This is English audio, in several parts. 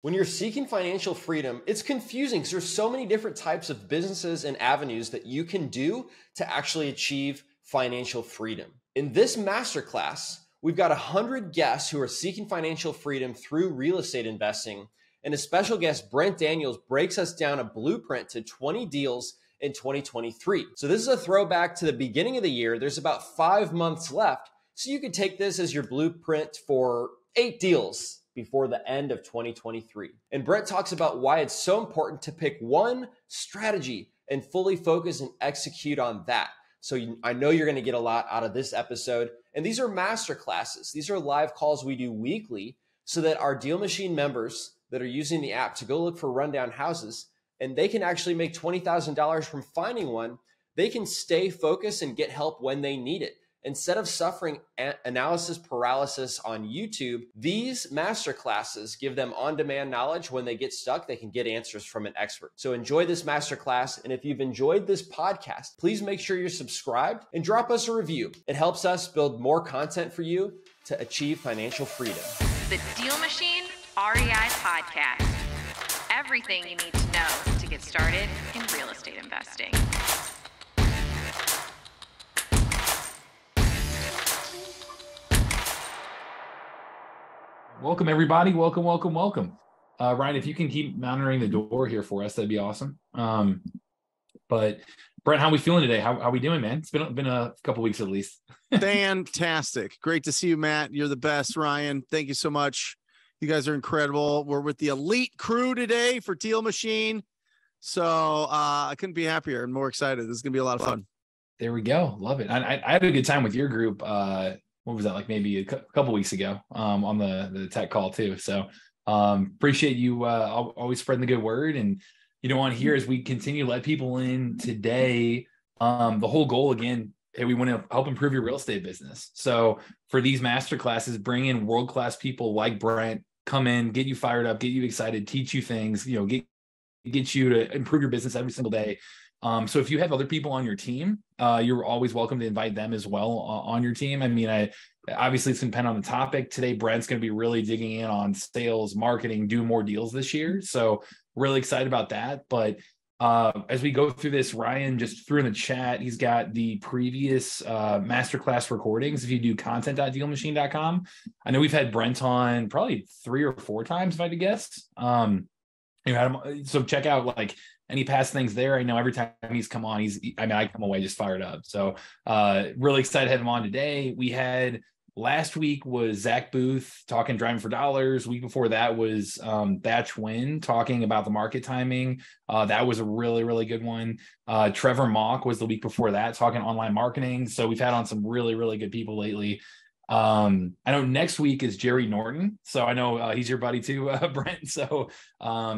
When you're seeking financial freedom, it's confusing because there's so many different types of businesses and avenues that you can do to actually achieve financial freedom. In this masterclass, we've got 100 guests who are seeking financial freedom through real estate investing. And a special guest, Brent Daniels, breaks us down a blueprint to 20 deals in 2023. So this is a throwback to the beginning of the year. There's about 5 months left. So you could take this as your blueprint for 8 deals before the end of 2023. And Brent talks about why it's so important to pick one strategy and fully focus and execute on that. So I know you're going to get a lot out of this episode. And these are master classes. These are live calls we do weekly so that our DealMachine members that are using the app to go look for rundown houses, and they can actually make $20,000 from finding one, they can stay focused and get help when they need it. Instead of suffering analysis paralysis on YouTube, these masterclasses give them on-demand knowledge. When they get stuck, they can get answers from an expert. So enjoy this masterclass. And if you've enjoyed this podcast, please make sure you're subscribed and drop us a review. It helps us build more content for you to achieve financial freedom. The DealMachine REI Podcast. Everything you need to know to get started in real estate investing. Welcome, everybody. Welcome. Ryan, if you can keep monitoring the door here for us, that'd be awesome. But Brent, how are we feeling today? How are we doing, man? It's been a couple weeks at least. Fantastic. Great to see you, Matt. You're the best, Ryan. Thank you so much. You guys are incredible. We're with the elite crew today for DealMachine. So I couldn't be happier and more excited. This is going to be a lot of fun. There we go. Love it. I had a good time with your group. What was that, like maybe a couple weeks ago on the tech call too. So appreciate you always spreading the good word. And, on here as we continue to let people in today, the whole goal again, hey, we want to help improve your real estate business. So for these master classes, bring in world-class people like Brent, come in, get you fired up, get you excited, teach you things, get you to improve your business every single day. So if you have other people on your team, you're always welcome to invite them as well on your team. I mean, obviously it's going to depend on the topic. Today, Brent's going to be really digging in on sales, marketing, do more deals this year. So really excited about that. But as we go through this, Ryan just threw in the chat, he's got the previous masterclass recordings. If you do content.dealmachine.com, I know we've had Brent on probably 3 or 4 times, if I had to guess. So check out like any past things there. I know every time he's come on, I come away just fired up. So really excited to have him on today. We had last week was Zach Booth talking driving for dollars. Week before that was Batch Win talking about the market timing. That was a really, really good one. Trevor Mock was the week before that talking online marketing. So we've had on some really, really good people lately. I know next week is Jerry Norton. So I know he's your buddy too, Brent. So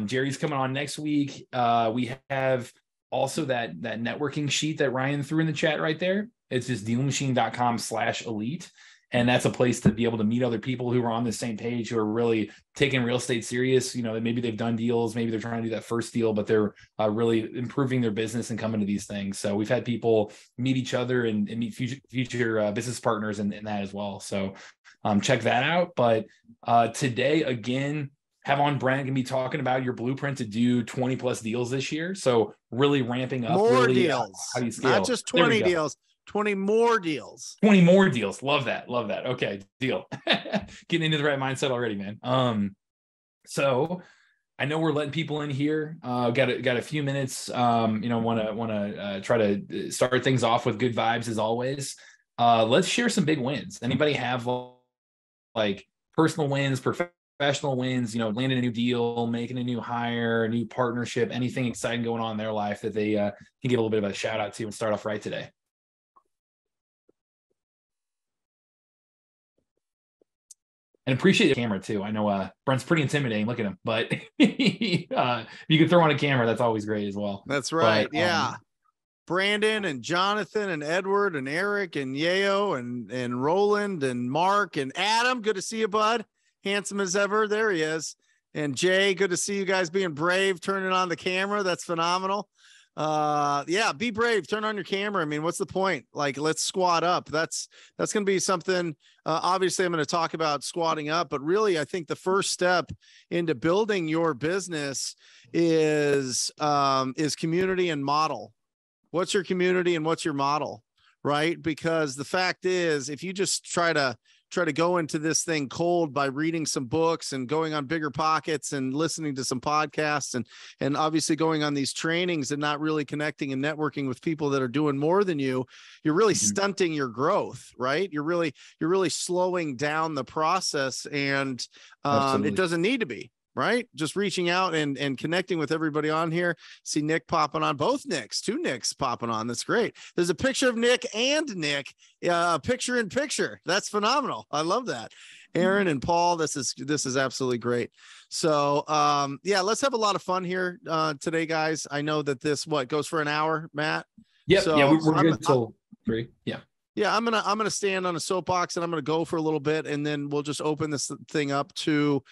Jerry's coming on next week. We have also that networking sheet that Ryan threw in the chat right there. It's just dealmachine.com/elite. And that's a place to be able to meet other people who are on the same page, who are really taking real estate serious. Maybe they've done deals, maybe they're trying to do that first deal, but they're really improving their business and coming to these things. So we've had people meet each other and meet future business partners in that as well. So check that out. But today, again, have on Brent going to be talking about your blueprint to do 20 plus deals this year. So really ramping up. More really, deals. How do you scale? Not just 20 deals. 20 more deals. 20 more deals. Love that. Okay, deal. Getting into the right mindset already, man. So I know we're letting people in here. Got a few minutes. Want to try to start things off with good vibes as always. Let's share some big wins. Anybody have like personal wins, professional wins? Landing a new deal, making a new hire, a new partnership, anything exciting going on in their life that they can give a little bit of a shout out to and start off right today. And appreciate the camera too. I know Brent's pretty intimidating. Look at him, but you can throw on a camera. That's always great as well. That's right. But, yeah. Brandon and Jonathan and Edward and Eric and Yayo and Roland and Mark and Adam. Good to see you, bud. Handsome as ever. There he is. And Jay, good to see you guys being brave, turning on the camera. That's phenomenal. Yeah, be brave, turn on your camera. I mean, what's the point? Like, let's squat up. That's going to be something, obviously I'm going to talk about squatting up, but really I think the first step into building your business is community and model. What's your community and what's your model, right? Because the fact is, if you just try to go into this thing cold by reading some books and going on Bigger Pockets and listening to some podcasts and obviously going on these trainings and not really connecting and networking with people that are doing more than you, you're really stunting your growth, right? You're really slowing down the process, and it doesn't need to be. Right? Just reaching out and connecting with everybody on here. See Nick popping on, both Nicks, two Nicks popping on. That's great. There's a picture of Nick and Nick, picture in picture. That's phenomenal. I love that. Aaron and Paul, this is absolutely great. So, yeah, let's have a lot of fun here today, guys. I know that this goes for an hour, Matt. Yep. So yeah, we're good until 3. Yeah. Yeah, I'm gonna stand on a soapbox and I'm gonna go for a little bit, and then we'll just open this thing up to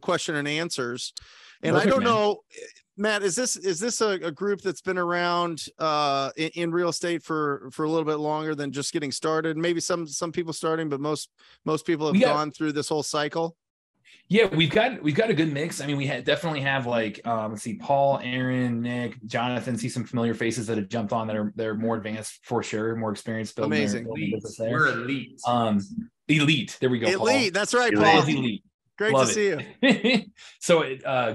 question and answers. And perfect, I don't know, Matt, is this a group that's been around in real estate for a little bit longer than just getting started? Maybe some people starting, but most people have gone through this whole cycle. Yeah, we've got a good mix. I mean, we definitely have like let's see, Paul, Aaron, Nick, Jonathan. See some familiar faces that have jumped on that are more advanced for sure, more experienced. Amazing. We're elite. Elite. There we go. Elite. Paul. That's right, Paul. Elite. Great to see you. So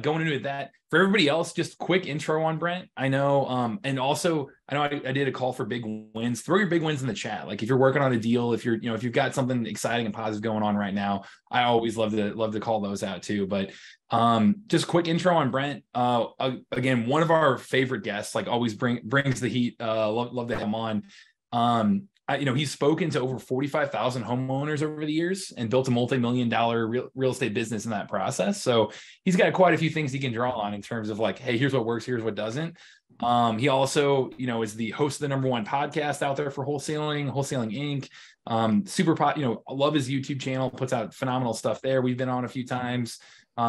going into that, for everybody else, just quick intro on Brent. I know, and also I know I did a call for big wins. Throw your big wins in the chat. Like if you're working on a deal, if you've got something exciting and positive going on right now, I always love to call those out too. But just quick intro on Brent. Again, one of our favorite guests, like always brings the heat. Love to have him on. He's spoken to over 45,000 homeowners over the years and built a multi-million-dollar real estate business in that process. So he's got quite a few things he can draw on in terms of like, hey, here's what works, here's what doesn't. He also, is the host of the #1 podcast out there for Wholesaling Inc. I love his YouTube channel, puts out phenomenal stuff there. We've been on a few times.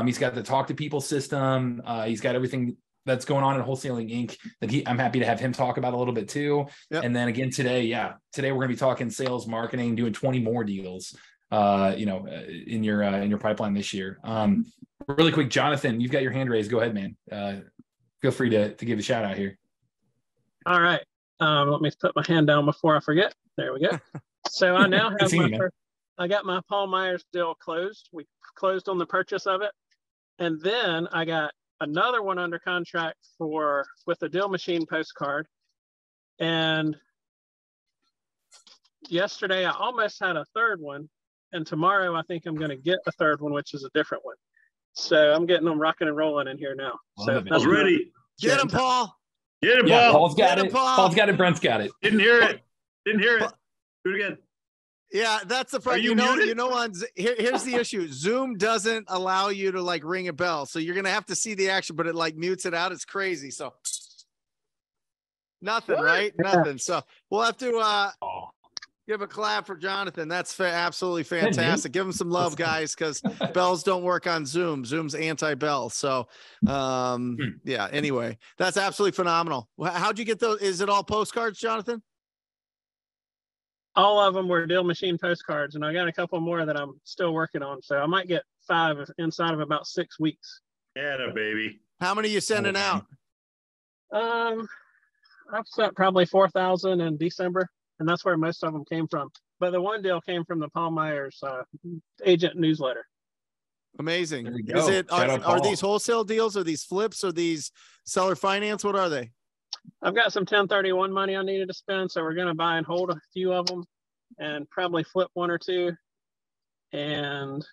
He's got the Talk to People system. He's got everything that's going on in Wholesaling Inc. that I'm happy to have him talk about a little bit too. Yep. And then again today we're going to be talking sales, marketing, doing 20 more deals, in your pipeline this year. Really quick, Jonathan, you've got your hand raised. Go ahead, man. Feel free to give a shout out here. All right. Let me put my hand down before I forget. There we go. So I now have I got my Paul Myers deal closed. We closed on the purchase of it. And then I got another one under contract with the DealMachine postcard. And yesterday I almost had a third one. And tomorrow I think I'm going to get a third one, which is a different one. So I'm getting them rocking and rolling in here now. So that's ready. Get him, Paul. Get him, Paul. Yeah, Paul's got it. Paul's got it. Brent's got it. Didn't hear it. Do it again. Yeah, that's the problem. Here's the issue. Zoom doesn't allow you to like ring a bell. So you're going to have to see the action, but it like mutes it out. It's crazy. So nothing, right? Nothing. So we'll have to give a clap for Jonathan. That's absolutely fantastic. Give him some love, guys, because bells don't work on Zoom. Zoom's anti-bell. So yeah, anyway, that's absolutely phenomenal. How'd you get those? Is it all postcards, Jonathan? All of them were DealMachine postcards, and I got a couple more that I'm still working on. So I might get 5 inside of about 6 weeks. Yeah, baby. How many are you sending out? I've sent probably 4,000 in December, and that's where most of them came from. But the one deal came from the Paul Myers agent newsletter. Amazing. Is it are these wholesale deals? Are these flips? Are these seller finance? What are they? I've got some 1031 money I needed to spend, so we're going to buy and hold a few of them and probably flip 1 or 2 and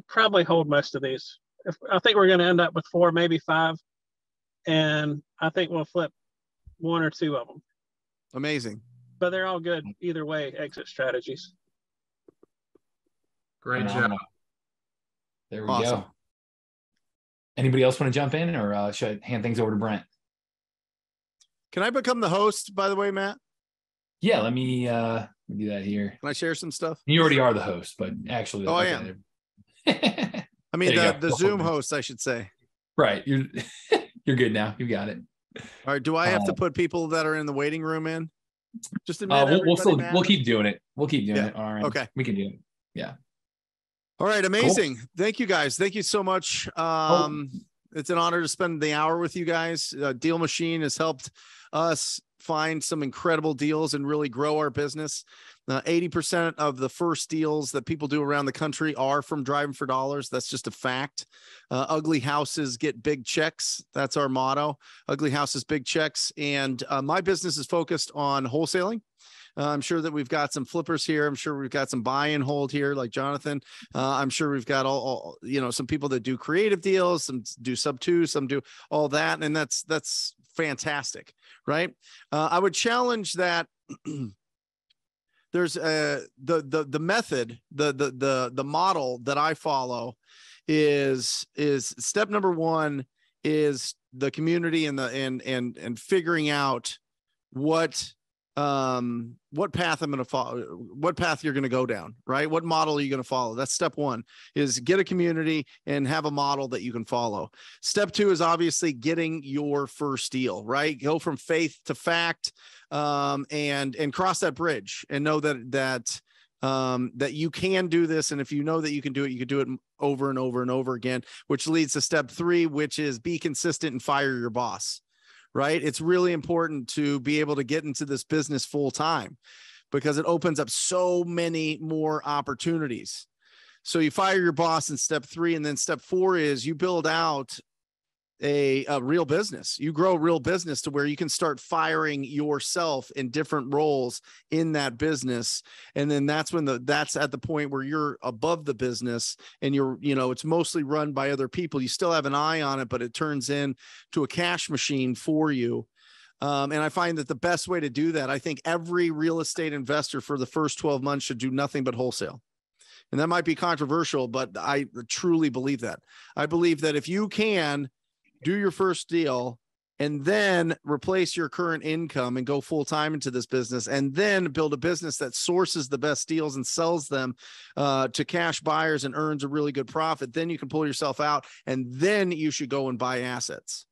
probably hold most of these. I think we're going to end up with 4, maybe 5, and I think we'll flip 1 or 2 of them. Amazing. But they're all good either way exit strategies. Great job. There we go. Anybody else want to jump in, or should I hand things over to Brent? Can I become the host, by the way, Matt? Yeah, let me do that here. Can I share some stuff? You already are the host, but actually, I am. I mean, the Zoom host, I should say. Right. You're good now. You got it. All right. Do I have to put people that are in the waiting room in? Just a minute. We'll keep doing it. We'll keep doing it. All right. Okay. We can do it. Yeah. All right. Amazing. Cool. Thank you guys. Thank you so much. It's an honor to spend the hour with you guys. DealMachine has helped us find some incredible deals and really grow our business. 80% of the first deals that people do around the country are from Driving for Dollars. That's just a fact. Ugly houses get big checks. That's our motto. Ugly houses, big checks. And my business is focused on wholesaling. I'm sure that we've got some flippers here. I'm sure we've got some buy and hold here, like Jonathan. I'm sure we've got all some people that do creative deals, some do sub two, some do all that. And that's fantastic, right? I would challenge that. There's the method, the model that I follow is step number one is the community and figuring out what path I'm going to follow, what path you're going to go down, right? What model are you going to follow? That's step one, is get a community and have a model that you can follow. Step two is obviously getting your first deal, right? Go from faith to fact, and cross that bridge and know that you can do this. And if you know that you can do it over and over and over again, which leads to step three, which is be consistent and fire your boss. Right? It's really important to be able to get into this business full time because it opens up so many more opportunities. So you fire your boss in step three. And then step four is you build out a real business. You grow a real business to where you can start firing yourself in different roles in that business. And then that's at the point where you're above the business and it's mostly run by other people. You still have an eye on it, but it turns into a cash machine for you. And I find that the best way to do that, I think every real estate investor for the first 12 months should do nothing but wholesale. And that might be controversial, but I truly believe that. I believe that if you can do your first deal and then replace your current income and go full time into this business and then build a business that sources the best deals and sells them to cash buyers and earns a really good profit, then you can pull yourself out and then you should go and buy assets.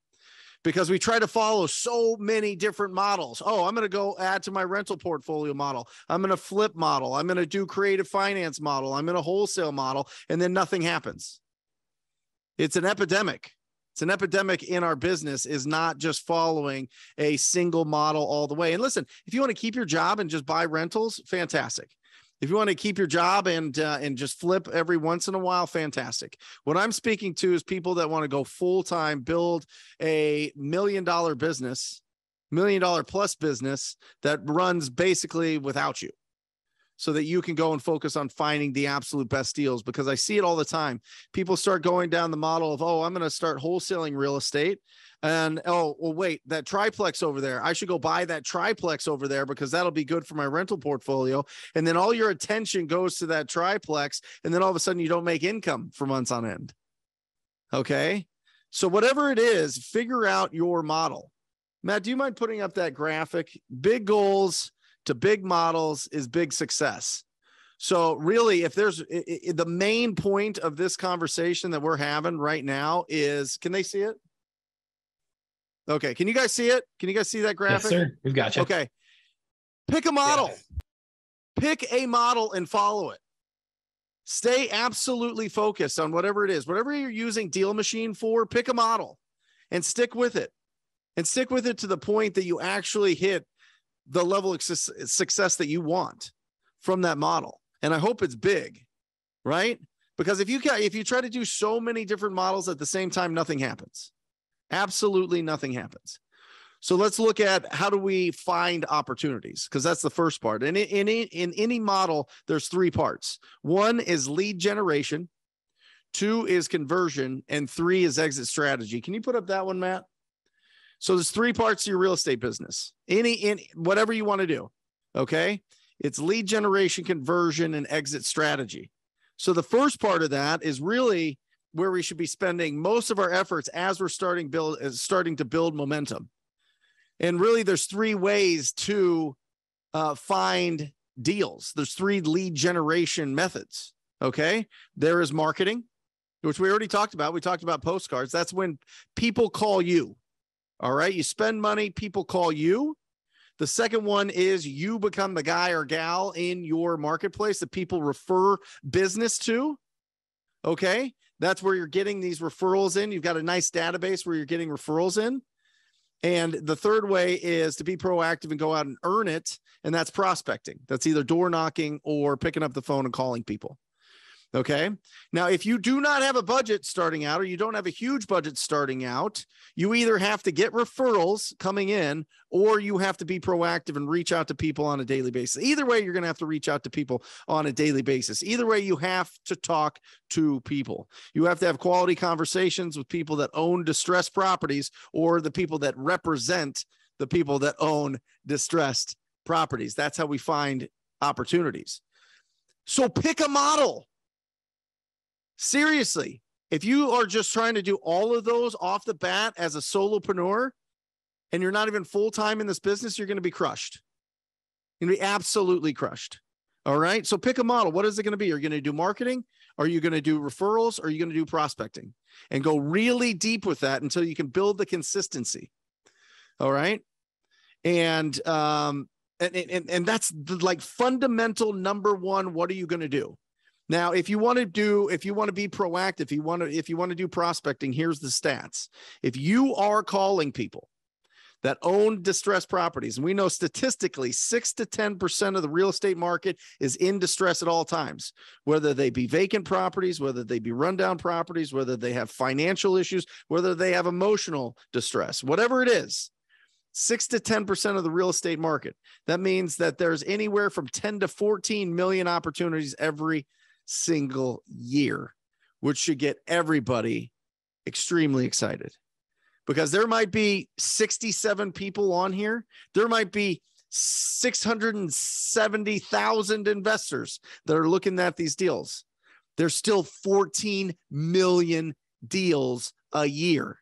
Because we try to follow so many different models. Oh, I'm going to go add to my rental portfolio model. I'm going to flip model. I'm going to do creative finance model. I'm going to wholesale model. And then nothing happens. It's an epidemic. It's an epidemic in our business, is not just following a single model all the way. And listen, if you want to keep your job and just buy rentals, fantastic. If you want to keep your job and just flip every once in a while, fantastic. What I'm speaking to is people that want to go full-time, build a $1 million business, $1 million plus business that runs basically without you, so that you can go and focus on finding the absolute best deals. Because I see it all the time. People start going down the model of, oh, I'm going to start wholesaling real estate. And, oh, well, wait, that triplex over there, I should go buy that triplex over there because that'll be good for my rental portfolio. And then all your attention goes to that triplex. And then all of a sudden you don't make income for months on end. Okay. So whatever it is, figure out your model. Matt, do you mind putting up that graphic? Big goals to big models is big success. So really, if there's the main point of this conversation that we're having right now is, can they see it? Okay. Can you guys see it? Can you guys see that graphic? Yes, sir. We've got you. Okay. Pick a model. Yes. Pick a model and follow it. Stay absolutely focused on whatever it is. Whatever you're using DealMachine for, pick a model and stick with it. And stick with it to the point that you actually hit the level of success that you want from that model. And I hope it's big, right? Because if you try to do so many different models at the same time, nothing happens. Absolutely nothing happens. So let's look at how do we find opportunities, because that's the first part. And in any model, there's three parts. One is lead generation, two is conversion, and three is exit strategy. Can you put up that one, Matt? So there's three parts to your real estate business. Whatever you want to do. Okay. It's lead generation, conversion, and exit strategy. So the first part of that is really where we should be spending most of our efforts as we're starting to build momentum. And really there's three ways to find deals. There's three lead generation methods. Okay. There is marketing, which we already talked about. We talked about postcards. That's when people call you. All right. You spend money, people call you. The second one is you become the guy or gal in your marketplace that people refer business to. Okay. That's where you're getting these referrals in. You've got a nice database where you're getting referrals in. And the third way is to be proactive and go out and earn it. And that's prospecting. That's either door knocking or picking up the phone and calling people. Okay. Now, if you do not have a budget starting out, or you don't have a huge budget starting out, you either have to get referrals coming in, or you have to be proactive and reach out to people on a daily basis. Either way, you're going to have to reach out to people on a daily basis. Either way, you have to talk to people. You have to have quality conversations with people that own distressed properties, or the people that represent the people that own distressed properties. That's how we find opportunities. So pick a model. Seriously, if you are just trying to do all of those off the bat as a solopreneur and you're not even full-time in this business, you're going to be crushed. You're going to be absolutely crushed. All right. So pick a model. What is it going to be? Are you going to do marketing? Are you going to do referrals? Or are you going to do prospecting? And go really deep with that until you can build the consistency. All right. And that's the, like, fundamental number one. What are you going to do? Now, if you want to be proactive, if you want to do prospecting, here's the stats. If you are calling people that own distressed properties, and we know statistically 6 to 10% of the real estate market is in distress at all times, whether they be vacant properties, whether they be rundown properties, whether they have financial issues, whether they have emotional distress, whatever it is. 6 to 10% of the real estate market. That means that there's anywhere from 10 to 14 million opportunities every single year, which should get everybody extremely excited, because there might be 67 people on here. There might be 670,000 investors that are looking at these deals. There's still 14 million deals a year.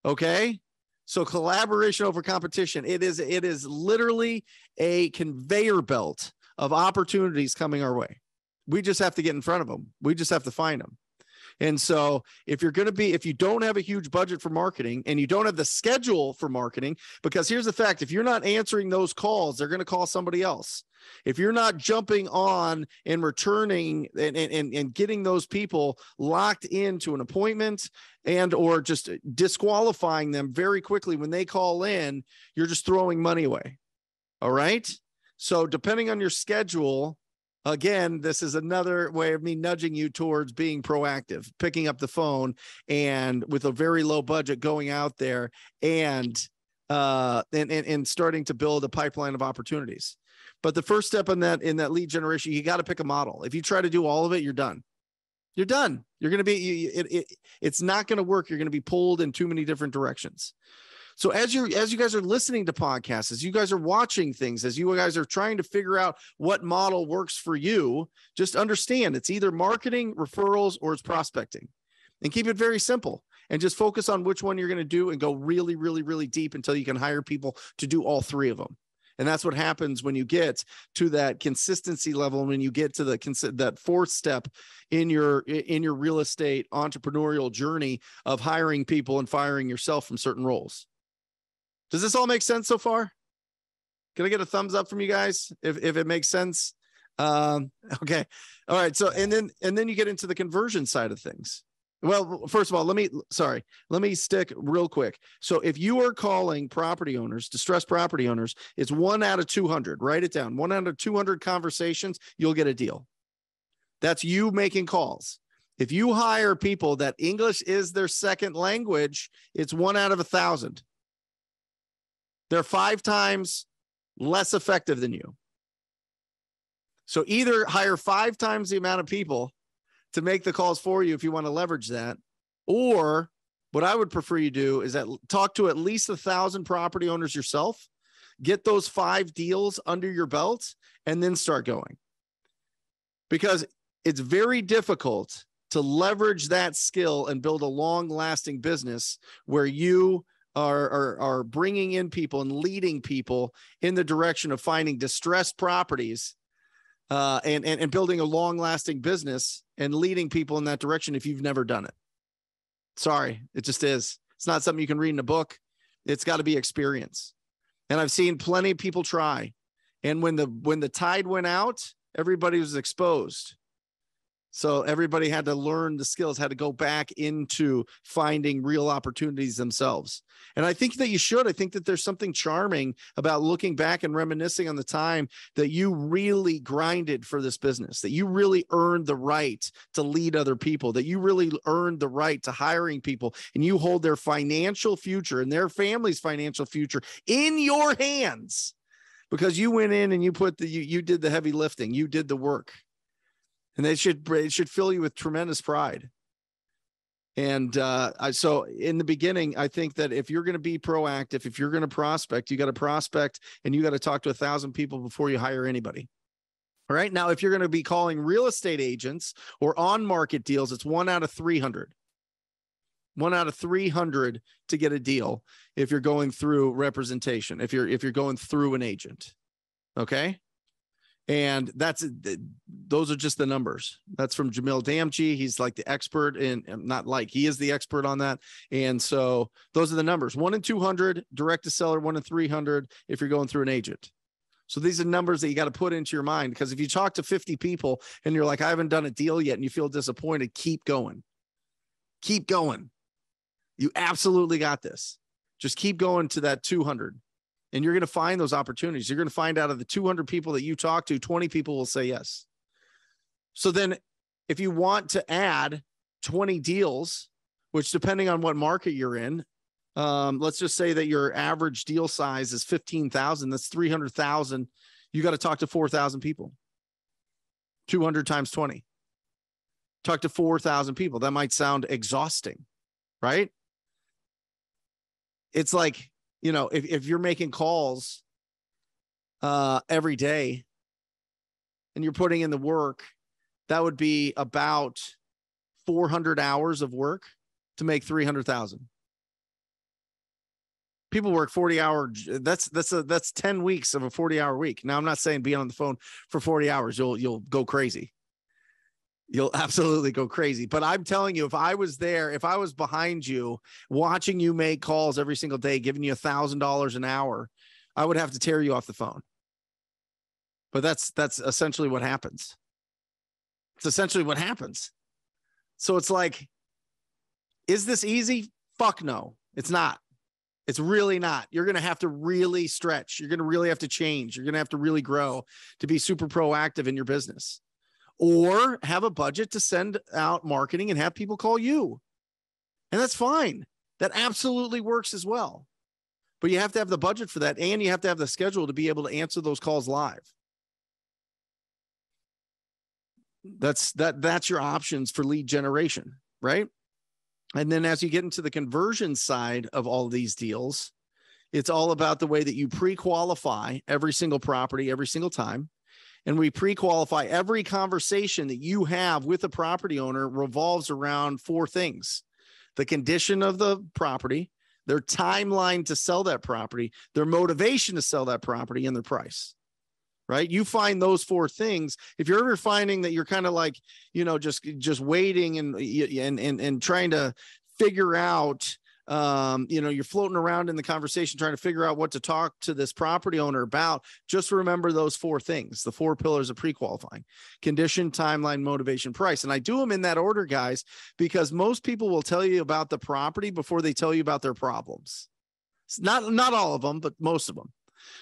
Okay. So collaboration over competition. It is literally a conveyor belt of opportunities coming our way. We just have to get in front of them. We just have to find them. And so if you don't have a huge budget for marketing, and you don't have the schedule for marketing, because here's the fact, if you're not answering those calls, they're going to call somebody else. If you're not jumping on and returning and getting those people locked into an appointment, and or just disqualifying them very quickly when they call in, you're just throwing money away. All right. So depending on your schedule, again, this is another way of me nudging you towards being proactive, picking up the phone, and with a very low budget, going out there and starting to build a pipeline of opportunities. But the first step in that lead generation, you got to pick a model. If you try to do all of it, you're done. You're done. You're going to be, it's not going to work. You're going to be pulled in too many different directions. So as you guys are listening to podcasts, as you guys are watching things, as you guys are trying to figure out what model works for you, just understand it's either marketing, referrals, or it's prospecting. And keep it very simple, and just focus on which one you're going to do, and go really, really, really deep until you can hire people to do all three of them. And that's what happens when you get to that consistency level, and when you get to that fourth step in your real estate entrepreneurial journey of hiring people and firing yourself from certain roles. Does this all make sense so far? Can I get a thumbs up from you guys if it makes sense? Okay. All right. So, and then you get into the conversion side of things. Well, first of all, let me stick real quick. So if you are calling property owners, distressed property owners, it's 1 out of 200. Write it down. 1 out of 200 conversations, you'll get a deal. That's you making calls. If you hire people that English is their second language, it's 1 out of 1,000. They're 5 times less effective than you. So either hire 5 times the amount of people to make the calls for you if you want to leverage that, or what I would prefer you do is talk to at least 1,000 property owners yourself, get those 5 deals under your belt, and then start going. Because it's very difficult to leverage that skill and build a long-lasting business where you are bringing in people and leading people in the direction of finding distressed properties and building a long-lasting business and leading people in that direction if you've never done it. Sorry, it just is. It's not something you can read in a book. It's got to be experience. And I've seen plenty of people try. And when the tide went out, everybody was exposed. So everybody had to learn the skills, had to go back into finding real opportunities themselves. And I think that you should. I think that there's something charming about looking back and reminiscing on the time that you really grinded for this business, that you really earned the right to lead other people, that you really earned the right to hiring people, and you hold their financial future and their family's financial future in your hands because you went in and you did the heavy lifting, you did the work. And it should fill you with tremendous pride. And so in the beginning, I think that if you're going to be proactive, if you're going to prospect, you got to prospect and you got to talk to 1,000 people before you hire anybody. All right. Now, if you're going to be calling real estate agents or on market deals, it's 1 out of 300. 1 out of 300 to get a deal if you're going through representation, if you're going through an agent. Okay. And those are just the numbers. That's from Jamil Damji. He's like the expert he is the expert on that. And so those are the numbers. 1 in 200 direct to seller, 1 in 300 if you're going through an agent. So these are numbers that you got to put into your mind, because if you talk to 50 people and you're like, I haven't done a deal yet, and you feel disappointed, keep going. Keep going. You absolutely got this. Just keep going to that 200. And you're going to find those opportunities. You're going to find out of the 200 people that you talk to, 20 people will say yes. So then if you want to add 20 deals, which depending on what market you're in, let's just say that your average deal size is 15,000. That's 300,000. You got to talk to 4,000 people. 200 times 20. Talk to 4,000 people. That might sound exhausting, right? It's like, if you're making calls every day and you're putting in the work, that would be about 400 hours of work to make 300,000. People work 40 hours. That's 10 weeks of a 40-hour week. Now, I'm not saying being on the phone for 40 hours, you'll go crazy. You'll absolutely go crazy. But I'm telling you, if I was there, if I was behind you, watching you make calls every single day, giving you $1,000 an hour, I would have to tear you off the phone. But that's essentially what happens. It's essentially what happens. So it's like, is this easy? Fuck no, it's not. It's really not. You're going to have to really stretch. You're going to really have to change. You're going to have to really grow to be super proactive in your business. Or have a budget to send out marketing and have people call you. And that's fine. That absolutely works as well. But you have to have the budget for that, and you have to have the schedule to be able to answer those calls live. That's your options for lead generation, right? And then as you get into the conversion side of all these deals, it's all about the way that you pre-qualify every single property every single time. And we pre-qualify every conversation that you have with a property owner revolves around 4 things: the condition of the property, their timeline to sell that property, their motivation to sell that property, and their price, right? You find those 4 things. If you're ever finding that you're kind of like, just waiting and trying to figure out, you're floating around in the conversation trying to figure out what to talk to this property owner about, just remember those 4 things, the 4 pillars of pre-qualifying: condition, timeline, motivation, price. And I do them in that order, guys, because most people will tell you about the property before they tell you about their problems. It's not all of them, but most of them.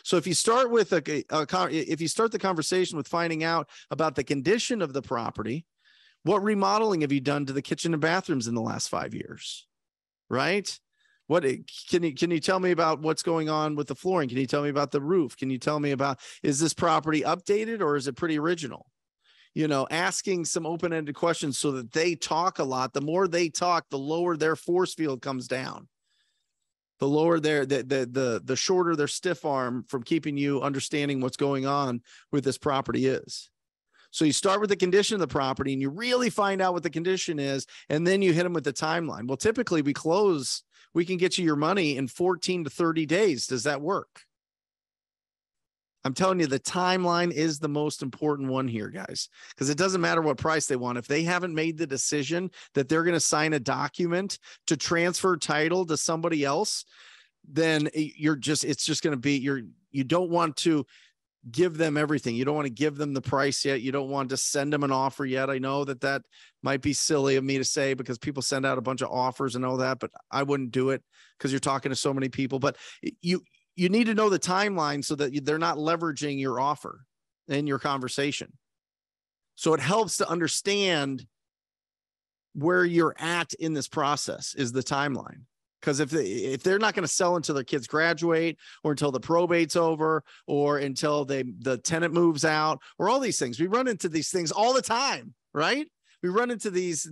So if you start with if you start the conversation with finding out about the condition of the property, what remodeling have you done to the kitchen and bathrooms in the last 5 years? Right? What can you tell me about what's going on with the flooring? Can you tell me about the roof? Can you tell me about, is this property updated or is it pretty original? Asking some open-ended questions so that they talk a lot. The more they talk, the lower their force field comes down. The lower the shorter their stiff arm from keeping you understanding what's going on with this property is. So you start with the condition of the property and you really find out what the condition is, and then you hit them with the timeline. Well, typically we can get you your money in 14 to 30 days. Does that work? I'm telling you, the timeline is the most important one here, guys, because it doesn't matter what price they want. If they haven't made the decision that they're going to sign a document to transfer title to somebody else, then it's just going to be, you don't want to give them everything. You don't want to give them the price yet. You don't want to send them an offer yet. I know that might be silly of me to say because people send out a bunch of offers and all that, but I wouldn't do it because you're talking to so many people. But you need to know the timeline so that they're not leveraging your offer in your conversation. So it helps to understand where you're at in this process is the timeline. Because if they're not going to sell until their kids graduate or until the probate's over or until the tenant moves out or all these things, we run into these things all the time, right? We run into these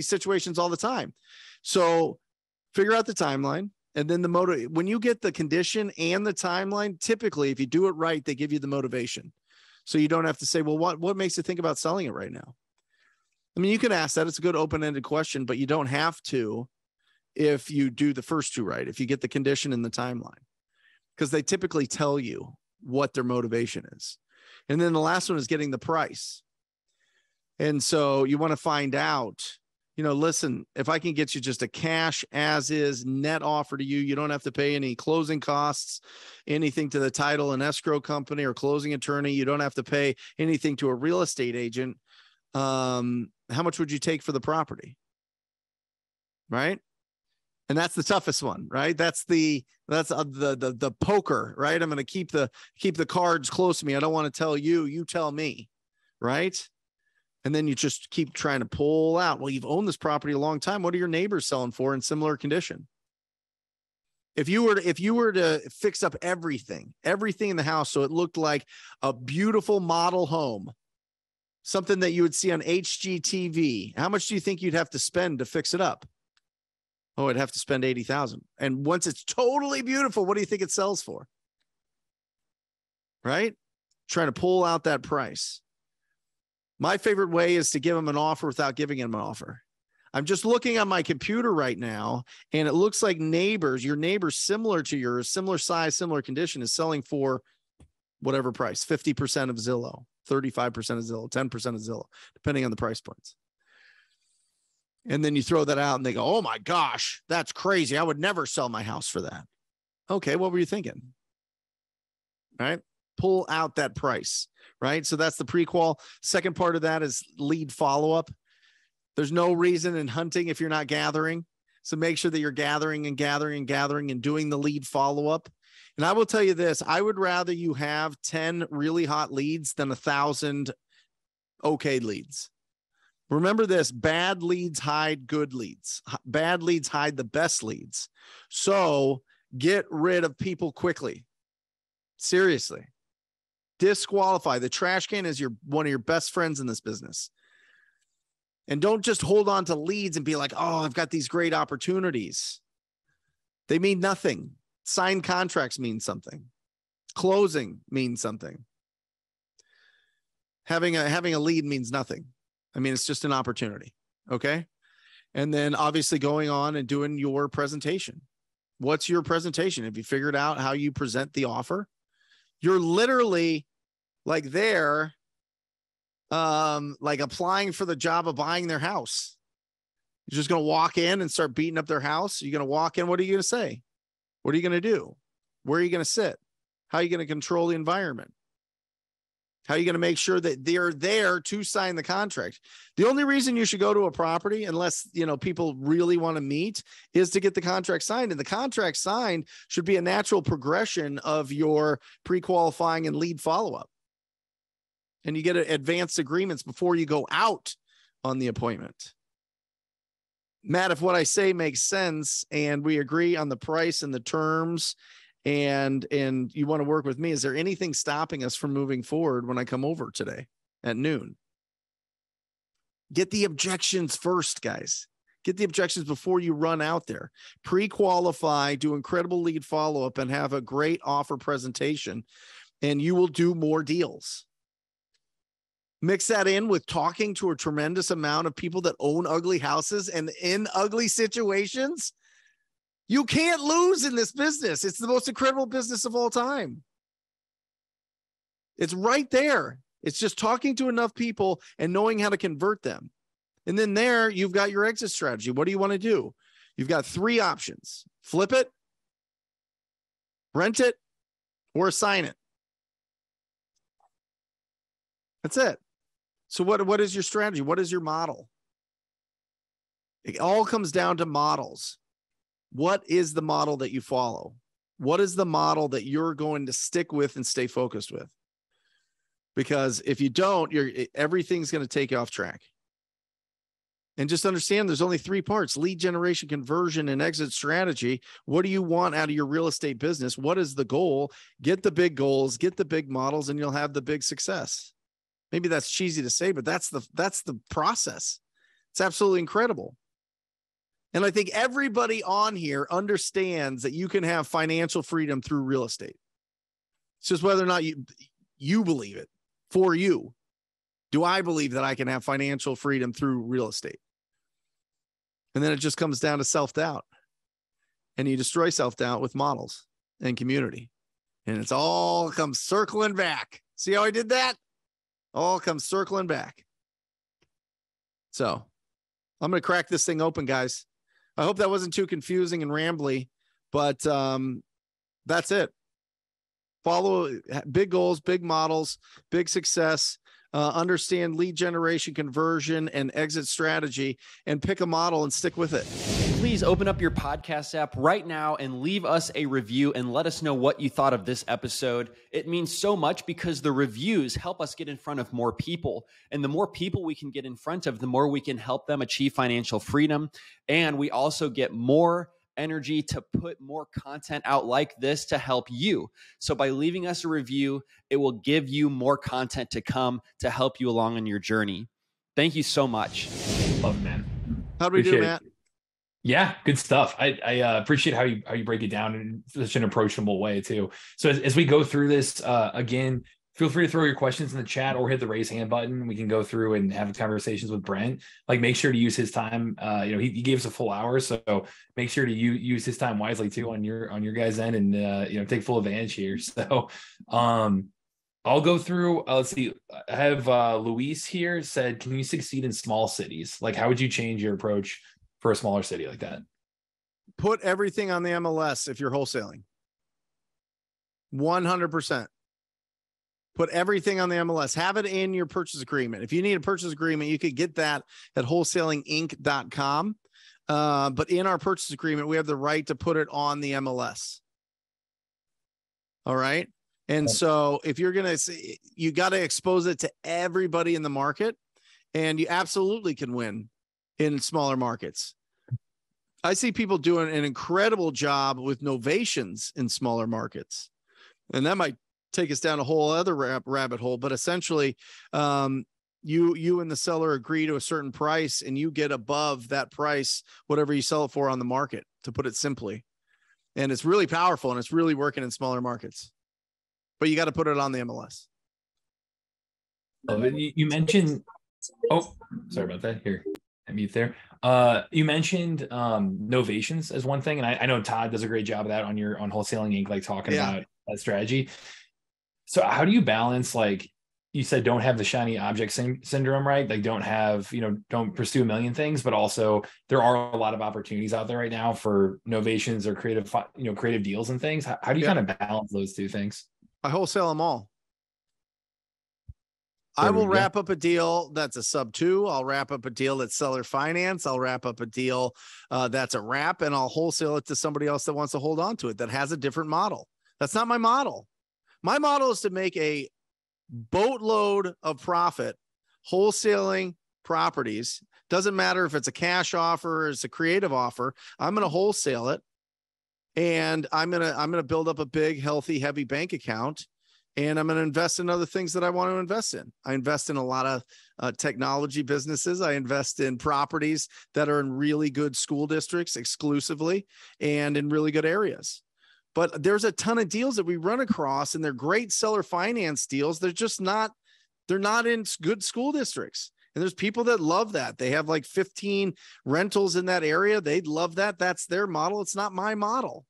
situations all the time. So figure out the timeline. And then when you get the condition and the timeline, typically, if you do it right, they give you the motivation. So you don't have to say, well, what makes you think about selling it right now? I mean, you can ask that. It's a good open-ended question, but you don't have to if you do the first two right, if you get the condition and the timeline, because they typically tell you what their motivation is. And then the last one is getting the price. And so you want to find out, listen, if I can get you just a cash as is net offer to you, you don't have to pay any closing costs, anything to the title and escrow company or closing attorney. You don't have to pay anything to a real estate agent. How much would you take for the property? Right. And that's the toughest one, right? That's the poker, right? I'm going to keep the cards close to me. I don't want to tell you, you tell me, right? And then you just keep trying to pull out. Well, you've owned this property a long time. What are your neighbors selling for in similar condition? If you were to fix up everything in the house so it looked like a beautiful model home, something that you would see on HGTV, how much do you think you'd have to spend to fix it up? Oh, I'd have to spend $80,000. And once it's totally beautiful, what do you think it sells for? Right? Trying to pull out that price. My favorite way is to give them an offer without giving them an offer. I'm just looking on my computer right now, and it looks like your neighbors similar to yours, similar size, similar condition is selling for whatever price, 50% of Zillow, 35% of Zillow, 10% of Zillow, depending on the price points. And then you throw that out and they go, oh my gosh, that's crazy. I would never sell my house for that. Okay. What were you thinking? Right. Pull out that price. Right. So that's the pre-qual. Second part of that is lead follow-up. There's no reason in hunting if you're not gathering. So make sure that you're gathering and doing the lead follow-up. And I will tell you this, I would rather you have 10 really hot leads than 1,000 okay leads. Remember this, bad leads hide good leads. Bad leads hide the best leads. So get rid of people quickly. Seriously. Disqualify. The trash can is one of your best friends in this business. And don't just hold on to leads and be like, oh, I've got these great opportunities. They mean nothing. Signed contracts mean something. Closing means something. Having a lead means nothing. I mean, it's just an opportunity. Okay. And then obviously going on and doing your presentation. What's your presentation? Have you figured out how you present the offer? You're literally like there, like applying for the job of buying their house. You're just going to walk in and start beating up their house. You're going to walk in. What are you going to say? What are you going to do? Where are you going to sit? How are you going to control the environment? How are you going to make sure that they're there to sign the contract? The only reason you should go to a property, unless, people really want to meet, is to get the contract signed. And the contract signed should be a natural progression of your pre-qualifying and lead follow-up. And you get advanced agreements before you go out on the appointment. Matt, if what I say makes sense and we agree on the price and the terms and you want to work with me, is there anything stopping us from moving forward when I come over today at noon? Get the objections first, guys. Get the objections before you run out there. Pre-qualify, do incredible lead follow-up, and have a great offer presentation, and you will do more deals. Mix that in with talking to a tremendous amount of people that own ugly houses and in ugly situations. You can't lose in this business. It's the most incredible business of all time. It's right there. It's just talking to enough people and knowing how to convert them. And then there, you've got your exit strategy. What do you want to do? You've got 3 options. Flip it, rent it, or assign it. That's it. So what is your strategy? What is your model? It all comes down to models. What is the model that you follow? What is the model that you're going to stick with and stay focused with? Because if you don't, everything's going to take you off track. And just understand there's only 3 parts: lead generation, conversion, and exit strategy. What do you want out of your real estate business? What is the goal? Get the big goals, get the big models, and you'll have the big success. Maybe that's cheesy to say, but that's the process. It's absolutely incredible. And I think everybody on here understands that you can have financial freedom through real estate. It's just whether or not you believe it for you. Do I believe that I can have financial freedom through real estate? And then it just comes down to self-doubt. And you destroy self-doubt with models and community. And it's all comes circling back. See how I did that? All comes circling back. So I'm going to crack this thing open, guys. I hope that wasn't too confusing and rambly, but that's it. Follow big goals, big models, big success. Understand lead generation, conversion, and exit strategy, and pick a model and stick with it. Please open up your podcast app right now and leave us a review and let us know what you thought of this episode. It means so much because the reviews help us get in front of more people. And the more people we can get in front of, the more we can help them achieve financial freedom. And we also get more energy to put more content out like this to help you. So by leaving us a review, it will give you more content to come to help you along on your journey. Thank you so much. Love it, man. How do we do, Matt? Yeah, good stuff. I appreciate how you break it down in such an approachable way too. So as we go through this, again, feel free to throw your questions in the chat or hit the raise hand button. We can go through and have conversations with Brent. Like, make sure to use his time. He gave us a full hour, so make sure to use his time wisely too on your guys' end, and take full advantage here. So I'll go through. Let's see. I have Luis here said, "Can you succeed in small cities? Like, how would you change your approach for a smaller city like that?" Put everything on the MLS if you're wholesaling. 100%. Put everything on the MLS. Have it in your purchase agreement. If you need a purchase agreement, you could get that at wholesalinginc.com. But in our purchase agreement, we have the right to put it on the MLS. All right. And so if you're going to, you got to expose it to everybody in the market, and you absolutely can win in smaller markets. I see people doing an incredible job with novations in smaller markets, and that might take us down a whole other rabbit hole. But essentially, you and the seller agree to a certain price, and you get above that price whatever you sell it for on the market, to put it simply. And it's really powerful, and it's really working in smaller markets. But you got to put it on the MLS. You mentioned, oh, sorry about that. Here, I mute there. You mentioned novations as one thing, and I know Todd does a great job of that on Wholesaling Inc., like talking about that strategy. So how do you balance, like you said, don't have the shiny object syndrome, right? Like, don't pursue a million things, but also there are a lot of opportunities out there right now for novations or creative deals and things. How do you kind of balance those two things? I wholesale them all. I will wrap up a deal that's a sub 2. I'll wrap up a deal that's seller finance. I'll wrap up a deal that's a wrap, and I'll wholesale it to somebody else that wants to hold on to it, that has a different model. That's not my model. My model is to make a boatload of profit wholesaling properties. Doesn't matter if it's a cash offer or it's a creative offer. I'm going to wholesale it, and I'm going to build up a big, healthy, heavy bank account, and I'm going to invest in other things that I want to invest in. I invest in a lot of technology businesses. I invest in properties that are in really good school districts exclusively, and in really good areas. But there's a ton of deals that we run across, and they're great seller finance deals. They're not in good school districts. And there's people that love that. They have like 15 rentals in that area. They'd love that. That's their model. It's not my model.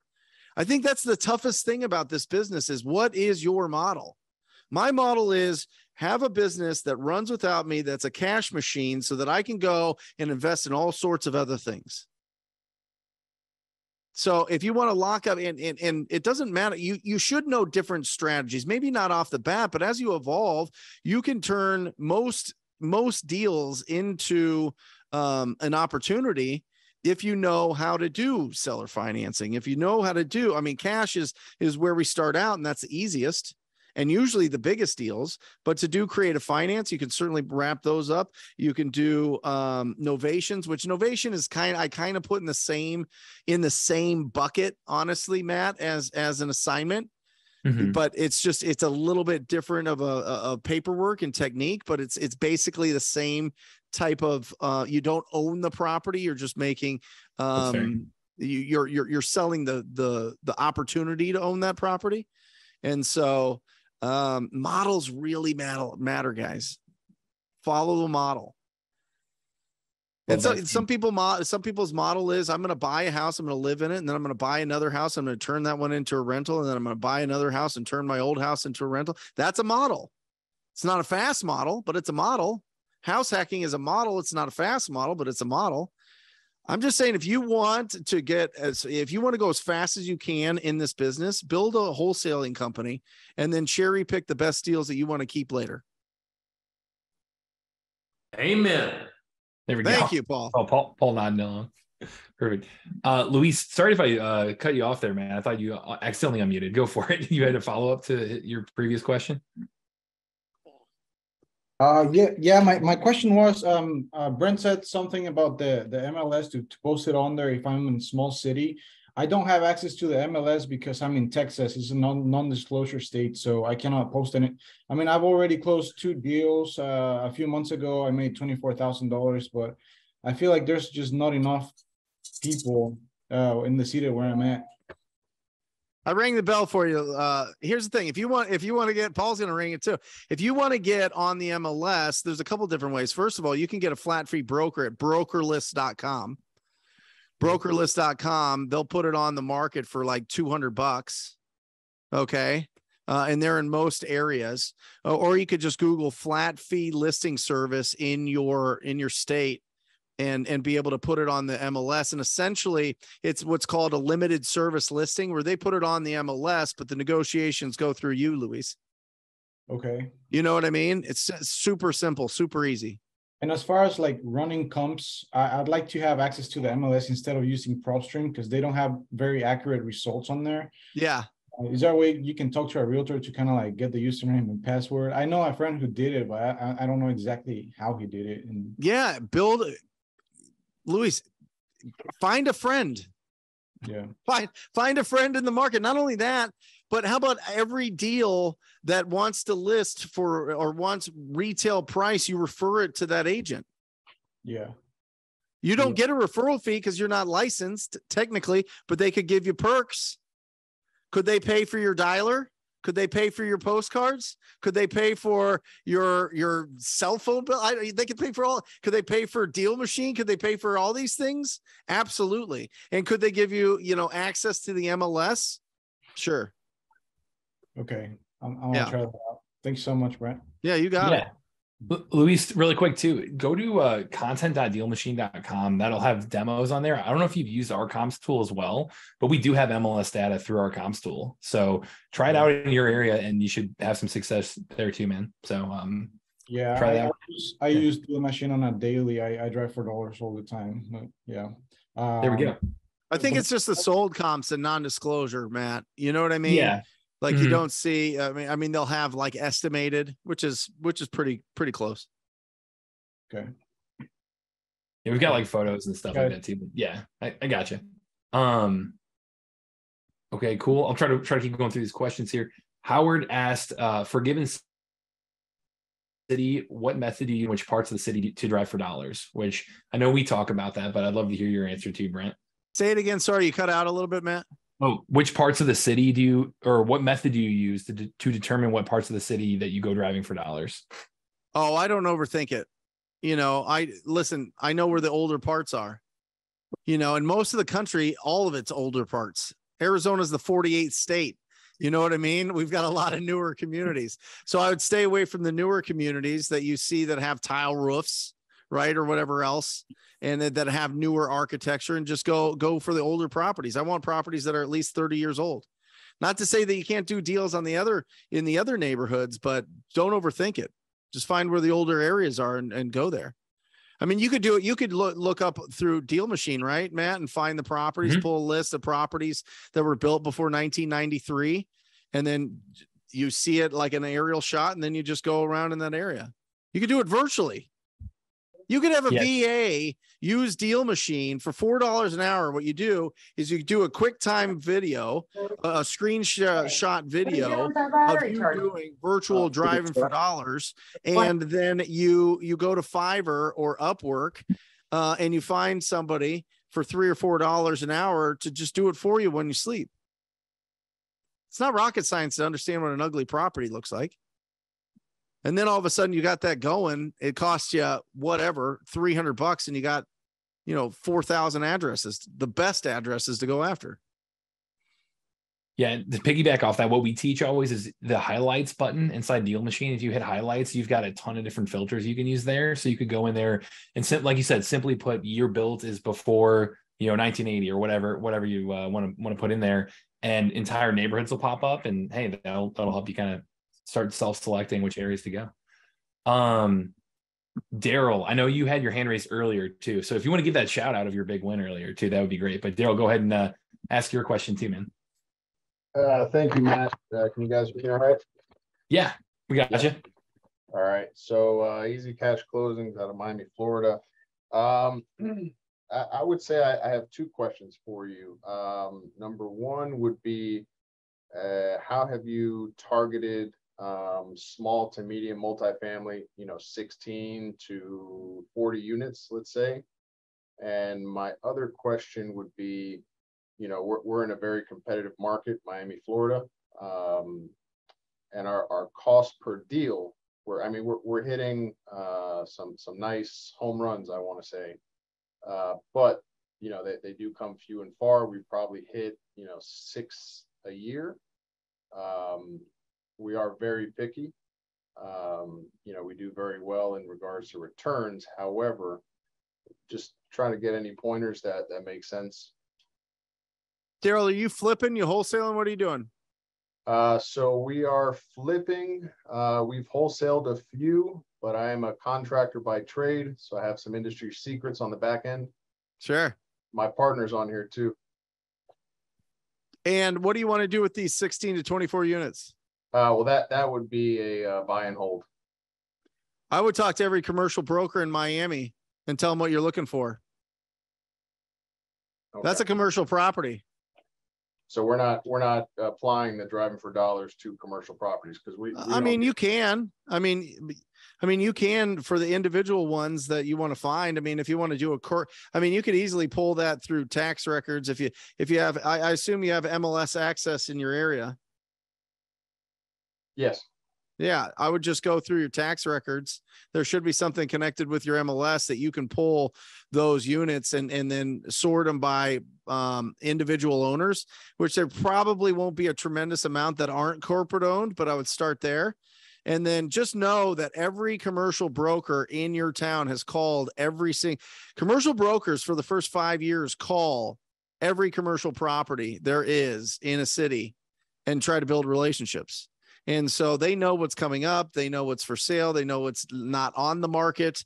I think that's the toughest thing about this business is, what is your model? My model is have a business that runs without me, that's a cash machine, so that I can go and invest in all sorts of other things. So if you want to lock up, and it doesn't matter, you should know different strategies, maybe not off the bat, but as you evolve, you can turn most deals into an opportunity if you know how to do seller financing. If you know how to do, I mean, cash is where we start out, and that's the easiest and usually the biggest deals. But to do creative finance, you can certainly wrap those up. You can do novations, which novation is I kind of put in the same bucket, honestly, Matt, as an assignment. Mm-hmm. But it's a little bit different of a paperwork and technique, but it's basically the same type of, you don't own the property. You're just making, you're selling the opportunity to own that property. And so, models really matter, guys. Follow the model. And so some people's model is, I'm going to buy a house, I'm going to live in it, and then I'm going to buy another house, I'm going to turn that one into a rental, and then I'm going to buy another house and turn my old house into a rental. That's a model. It's not a fast model, but it's a model. House hacking is a model. It's not a fast model, but it's a model. I'm just saying, if you want to go as fast as you can in this business, build a wholesaling company and then cherry pick the best deals that you want to keep later. Amen. There we go. Thank you, Paul. Oh, Paul nodding along. Perfect. Luis, sorry if I cut you off there, man. I thought you accidentally unmuted. Go for it. You had a follow-up to your previous question? Yeah. My question was, Brent said something about the MLS to post it on there if I'm in a small city. I don't have access to the MLS because I'm in Texas. It's a non-disclosure state, so I cannot post in it. I mean, I've already closed 2 deals. A few months ago, I made $24,000, but I feel like there's just not enough people in the city where I'm at. I rang the bell for you. Here's the thing. If you want to get, Paul's going to ring it too. If you want to get on the MLS, there's a couple different ways. First of all, you can get a flat fee broker at brokerlist.com. Brokerlist.com. They'll put it on the market for like $200. Okay. And they're in most areas, or you could just Google flat fee listing service in your state and be able to put it on the MLS. And essentially it's what's called a limited service listing, where they put it on the MLS, but the negotiations go through you, Luis. Okay. You know what I mean? It's super simple, super easy. And as far as like running comps, I'd like to have access to the MLS instead of using PropStream because they don't have very accurate results on there. Yeah. Is there a way you can talk to a realtor to kind of like get the username and password? I know a friend who did it, but I don't know exactly how he did it. And yeah, Luis, find a friend. Yeah. Find a friend in the market. Not only that, but how about every deal that wants to list for or wants retail price, you refer it to that agent. Yeah. You don't get a referral fee because you're not licensed technically, but they could give you perks. Could they pay for your dialer? Could they pay for your postcards? Could they pay for your cell phone bill? They could pay for all. Could they pay for DealMachine? Could they pay for all these things? Absolutely. And could they give you, access to the MLS? Sure. Okay. I'm gonna try that out. Thanks so much, Brent. Yeah, you got it. Luis, really quick too, go to content.dealmachine.com. That'll have demos on there. I don't know if you've used our comps tool as well, but we do have MLS data through our comps tool. So try it out in your area and you should have some success there too, man. So try that. I use DealMachine on a daily. I drive for dollars all the time. But yeah. There we go. I think it's just the sold comps and non-disclosure, Matt. You know what I mean? Yeah. Like you don't see, I mean, they'll have like estimated, which is pretty close. Okay. Yeah, we've got like photos and stuff like that too. But yeah, I got you. Okay, cool. I'll try to keep going through these questions here. Howard asked, for given city, what method do you use in which parts of the city to drive for dollars? Which I know we talk about that, but I'd love to hear your answer too, Brent. Say it again. Sorry, you cut out a little bit, Matt. Oh, which parts of the city or what method do you use to determine what parts of the city that you go driving for dollars? Oh, I don't overthink it. I know where the older parts are, and most of the country, all of it's older parts. Arizona's the 48th state. You know what I mean? We've got a lot of newer communities. So I would stay away from the newer communities that you see that have tile roofs, right? Or whatever else, and that have newer architecture, and just go for the older properties. I want properties that are at least 30 years old. Not to say that you can't do deals in the other neighborhoods, but don't overthink it. Just find where the older areas are and go there. I mean, you could do it. You could look up through DealMachine, right, Matt, and find the properties, pull a list of properties that were built before 1993. And then you see it like an aerial shot, and then you just go around in that area. You could do it virtually. You could have a VA use DealMachine for $4 an hour. What you do is you do a QuickTime video, a screenshot video of you doing virtual driving for dollars. And then you go to Fiverr or Upwork and you find somebody for $3 or $4 an hour to just do it for you when you sleep. It's not rocket science to understand what an ugly property looks like. And then all of a sudden you got that going. It costs you whatever, $300, and you got, 4,000 addresses, the best addresses to go after. Yeah. To piggyback off that, what we teach always is the highlights button inside DealMachine. If you hit highlights, you've got a ton of different filters you can use there. So you could go in there and like you said, simply put year built is before, 1980 or whatever you want to put in there, and entire neighborhoods will pop up, and hey, that'll help you kind of start self-selecting which areas to go. Daryl, I know you had your hand raised earlier too. So if you want to give that shout out of your big win earlier too, that would be great. But Daryl, go ahead and ask your question too, man. Thank you, Matt. Can you guys hear me all right? Yeah, we got you. All right. So easy cash closings out of Miami, Florida. I would say I have two questions for you. Number one would be, how have you targeted small to medium multifamily, 16 to 40 units, let's say? And my other question would be, we're in a very competitive market, Miami, Florida, and our cost per deal, we're hitting some nice home runs, I want to say, but they do come few and far. We probably hit 6 a year. We are very picky. We do very well in regards to returns. However, just trying to get any pointers that make sense. Daryl, are you flipping? You wholesaling? What are you doing? So we are flipping. We've wholesaled a few, but I am a contractor by trade, so I have some industry secrets on the back end. Sure. My partner's on here too. And what do you want to do with these 16 to 24 units? Well, that would be a buy and hold. I would talk to every commercial broker in Miami and tell them what you're looking for. Okay. That's a commercial property. So we're not applying the driving for dollars to commercial properties, because we you can. You can for the individual ones that you want to find. If you want to do you could easily pull that through tax records. If you have, I assume you have MLS access in your area. Yes. Yeah, I would just go through your tax records. There should be something connected with your MLS that you can pull those units and then sort them by individual owners, which there probably won't be a tremendous amount that aren't corporate owned, but I would start there. And then just know that every commercial broker in your town has called commercial brokers for the first 5 years call every commercial property there is in a city and try to build relationships. And so they know what's coming up. They know what's for sale. They know what's not on the market.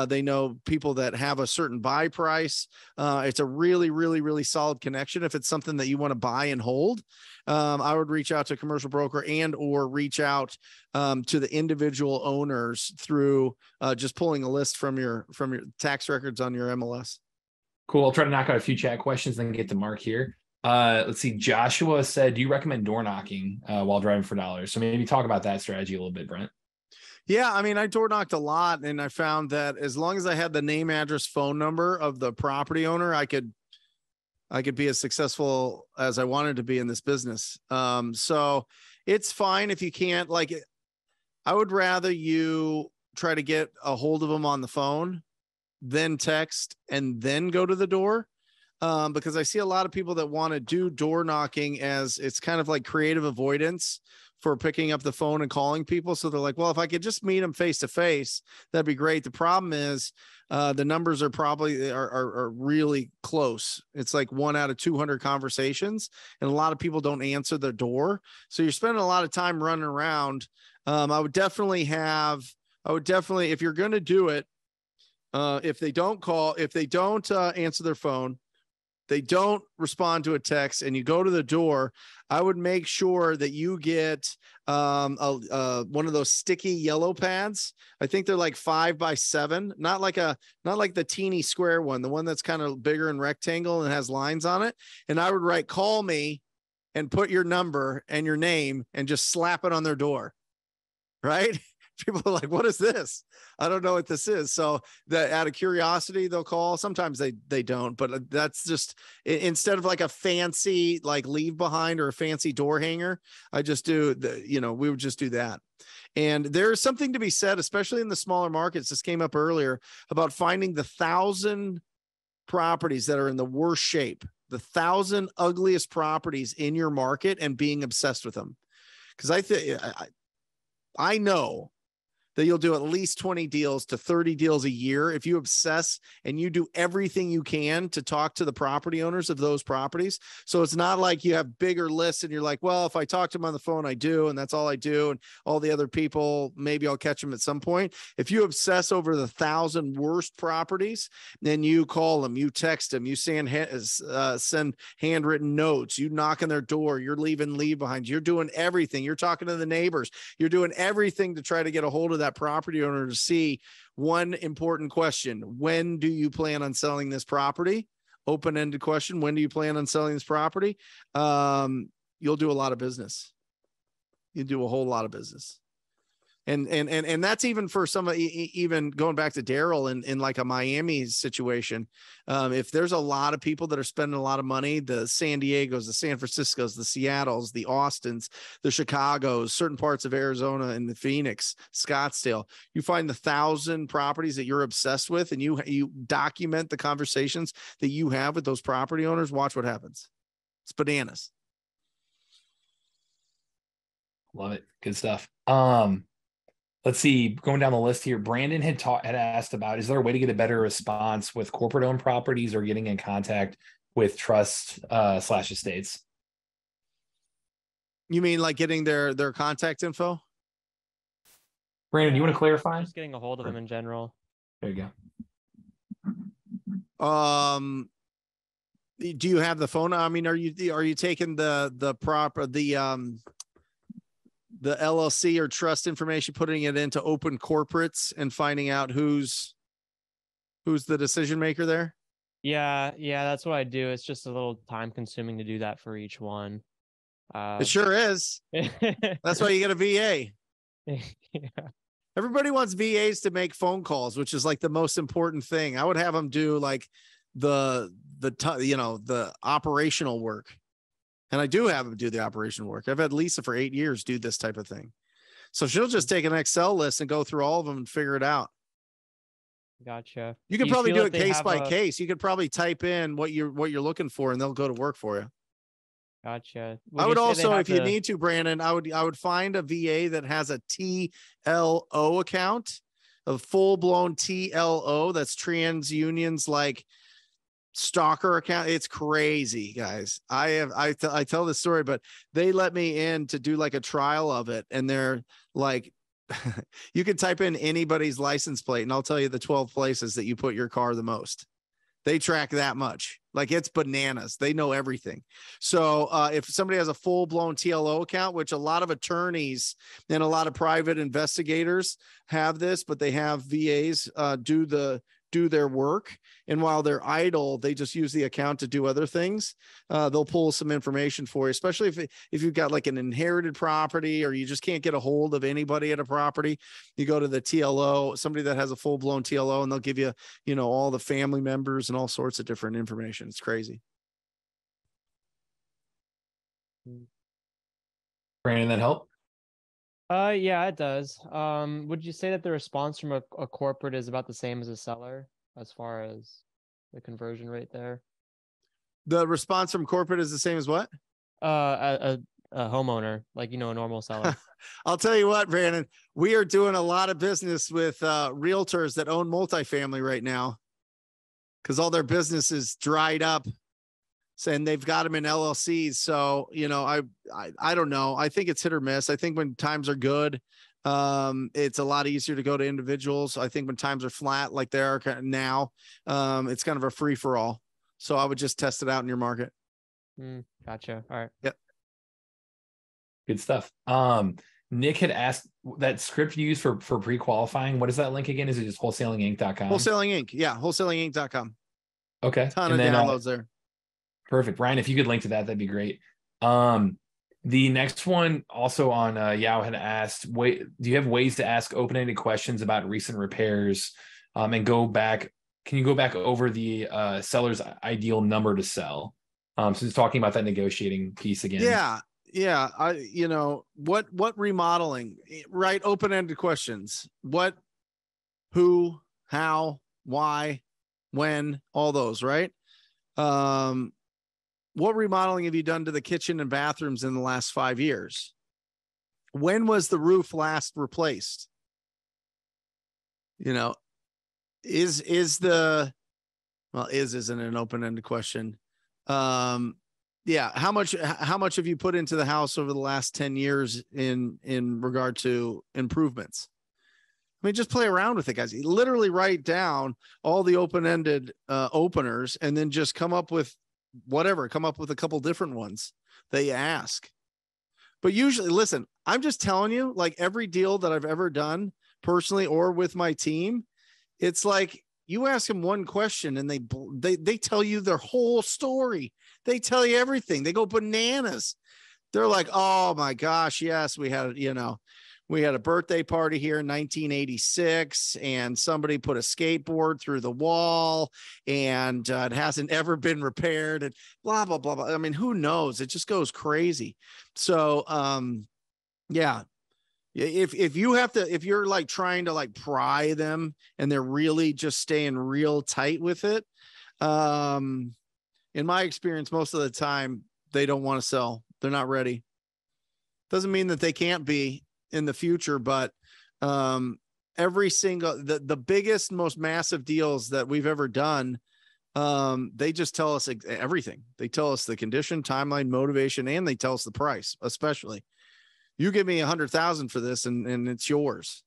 They know people that have a certain buy price. It's a really, really, really solid connection. If it's something that you want to buy and hold, I would reach out to a commercial broker or reach out to the individual owners through just pulling a list from your tax records on your MLS. Cool. I'll try to knock out a few chat questions, then get to Mark here. Let's see. Joshua said, do you recommend door knocking while driving for dollars? So maybe talk about that strategy a little bit, Brent. Yeah. I door knocked a lot, and I found that as long as I had the name, address, phone number of the property owner, I could be as successful as I wanted to be in this business. So it's fine if you can't, I would rather you try to get a hold of them on the phone, then text, and then go to the door. Because I see a lot of people that want to do door knocking as it's kind of like creative avoidance for picking up the phone and calling people. So they're like, well, if I could just meet them face to face, that'd be great. The problem is The numbers are probably are really close. It's like 1 out of 200 conversations, and a lot of people don't answer the door. So you're spending a lot of time running around. I would definitely, if you're going to do it, if they don't answer their phone, they don't respond to a text, and you go to the door, I would make sure that you get one of those sticky yellow pads. I think they're like 5x7, not like the teeny square one, the one that's kind of bigger and rectangle and has lines on it. And I would write, call me, and put your number and your name and just slap it on their door. Right? People are like, what is this? I don't know what this is. So that out of curiosity, they'll call. Sometimes they don't, but that's just, instead of like a fancy, like leave behind or a fancy door hanger, I just do we would just do that. And there's something to be said, especially in the smaller markets. This came up earlier about finding the 1,000 properties that are in the worst shape, the 1,000 ugliest properties in your market, and being obsessed with them. Because I know that you'll do at least 20 deals to 30 deals a year if you obsess and you do everything you can to talk to the property owners of those properties. So it's not like you have bigger lists and you're like, well, if I talk to them on the phone, I do, and that's all I do. And all the other people, maybe I'll catch them at some point. If you obsess over the 1,000 worst properties, then you call them, you text them, you send handwritten notes, you knock on their door, you're leaving leave behind, you're doing everything. You're talking to the neighbors. You're doing everything to try to get a hold of that property owner to see one important question. When do you plan on selling this property? Open-ended question. When do you plan on selling this property? You'll do a lot of business. You do a whole lot of business. And that's even for some, even going back to Daryl in like a Miami situation. If there's a lot of people that are spending a lot of money, the San Diegos, the San Franciscos, the Seattles, the Austins, the Chicagos, certain parts of Arizona, and the Phoenix, Scottsdale, you find the 1,000 properties that you're obsessed with, and you document the conversations that you have with those property owners. Watch what happens. It's bananas. Love it. Good stuff. Let's see, going down the list here, Brandon had asked about, is there a way to get a better response with corporate owned properties or getting in contact with trust / estates? You mean like getting their contact info? Brandon, you want to clarify? Just getting a hold of them in general. There you go. Do you have the phone? I mean, are you taking the LLC or trust information, putting it into open corporates and finding out who's the decision maker there? Yeah, that's what I do. It's just a little time consuming to do that for each one. It sure is. That's why you get a VA. Yeah. Everybody wants VAs to make phone calls, which is like the most important thing. I would have them do like the operational work. And I do have them do the operational work. I've had Lisa for 8 years do this type of thing. So she'll just take an Excel list and go through all of them and figure it out. Gotcha. You could probably do it case by case. You could probably type in what you're looking for, and they'll go to work for you. Gotcha. I would also, if you need to, Brandon, I would find a VA that has a TLO account, a full-blown TLO. That's TransUnion's like stalker account. It's crazy, guys. I tell this story, but they let me in to do like a trial of it, and they're like, you can type in anybody's license plate and I'll tell you the 12 places that you put your car the most. They track that much. Like, it's bananas. They know everything. So if somebody has a full-blown TLO account, which a lot of attorneys and a lot of private investigators have this, but they have VAs do their work, and while they're idle, they just use the account to do other things. They'll pull some information for you, especially if you've got like an inherited property or you just can't get a hold of anybody at a property. You go to the TLO, somebody that has a full-blown TLO, and they'll give you, all the family members and all sorts of different information. It's crazy. Brandon, that help? Yeah, it does. Would you say that the response from a corporate is about the same as a seller as far as the conversion rate there? The response from corporate is the same as what? A homeowner, like, a normal seller? I'll tell you what, Brandon, we are doing a lot of business with realtors that own multifamily right now because all their business is dried up, and they've got them in LLCs. So, I don't know. I think it's hit or miss. I think when times are good, it's a lot easier to go to individuals. I think when times are flat, like they are now, it's kind of a free for all. So I would just test it out in your market. Gotcha. All right. Yep. Good stuff. Nick had asked that script you use for pre-qualifying. What is that link again? Is it just wholesalinginc.com? Wholesaling Inc. Yeah. Wholesalinginc.com. Okay. Ton of downloads there. Perfect. Ryan, if you could link to that, that'd be great. The next one also on Yao had asked, do you have ways to ask open-ended questions about recent repairs and can you go back over the seller's ideal number to sell? So just talking about that negotiating piece again. Yeah. What remodeling, right? Open-ended questions. What, who, how, why, when, all those, right? What remodeling have you done to the kitchen and bathrooms in the last 5 years? When was the roof last replaced? Is isn't an open-ended question. Yeah. How much have you put into the house over the last 10 years in regard to improvements? I mean, just play around with it, guys. You literally write down all the open-ended openers and then just come up with a couple different ones that you ask. But usually, listen, I'm just telling you, like every deal that I've ever done personally or with my team, it's like you ask them one question and they tell you their whole story. They tell you everything. They go bananas. They're like, oh my gosh, yes, we had a birthday party here in 1986 and somebody put a skateboard through the wall and it hasn't ever been repaired and blah, blah, blah, blah. I mean, who knows? It just goes crazy. So, yeah. If you're like trying to like pry them and they're really just staying real tight with it, in my experience, most of the time they don't want to sell. They're not ready. Doesn't mean that they can't be in the future, but every single the biggest, most massive deals that we've ever done, they just tell us everything. They tell us the condition, timeline, motivation, and they tell us the price. Especially, you give me 100,000 for this, and it's yours.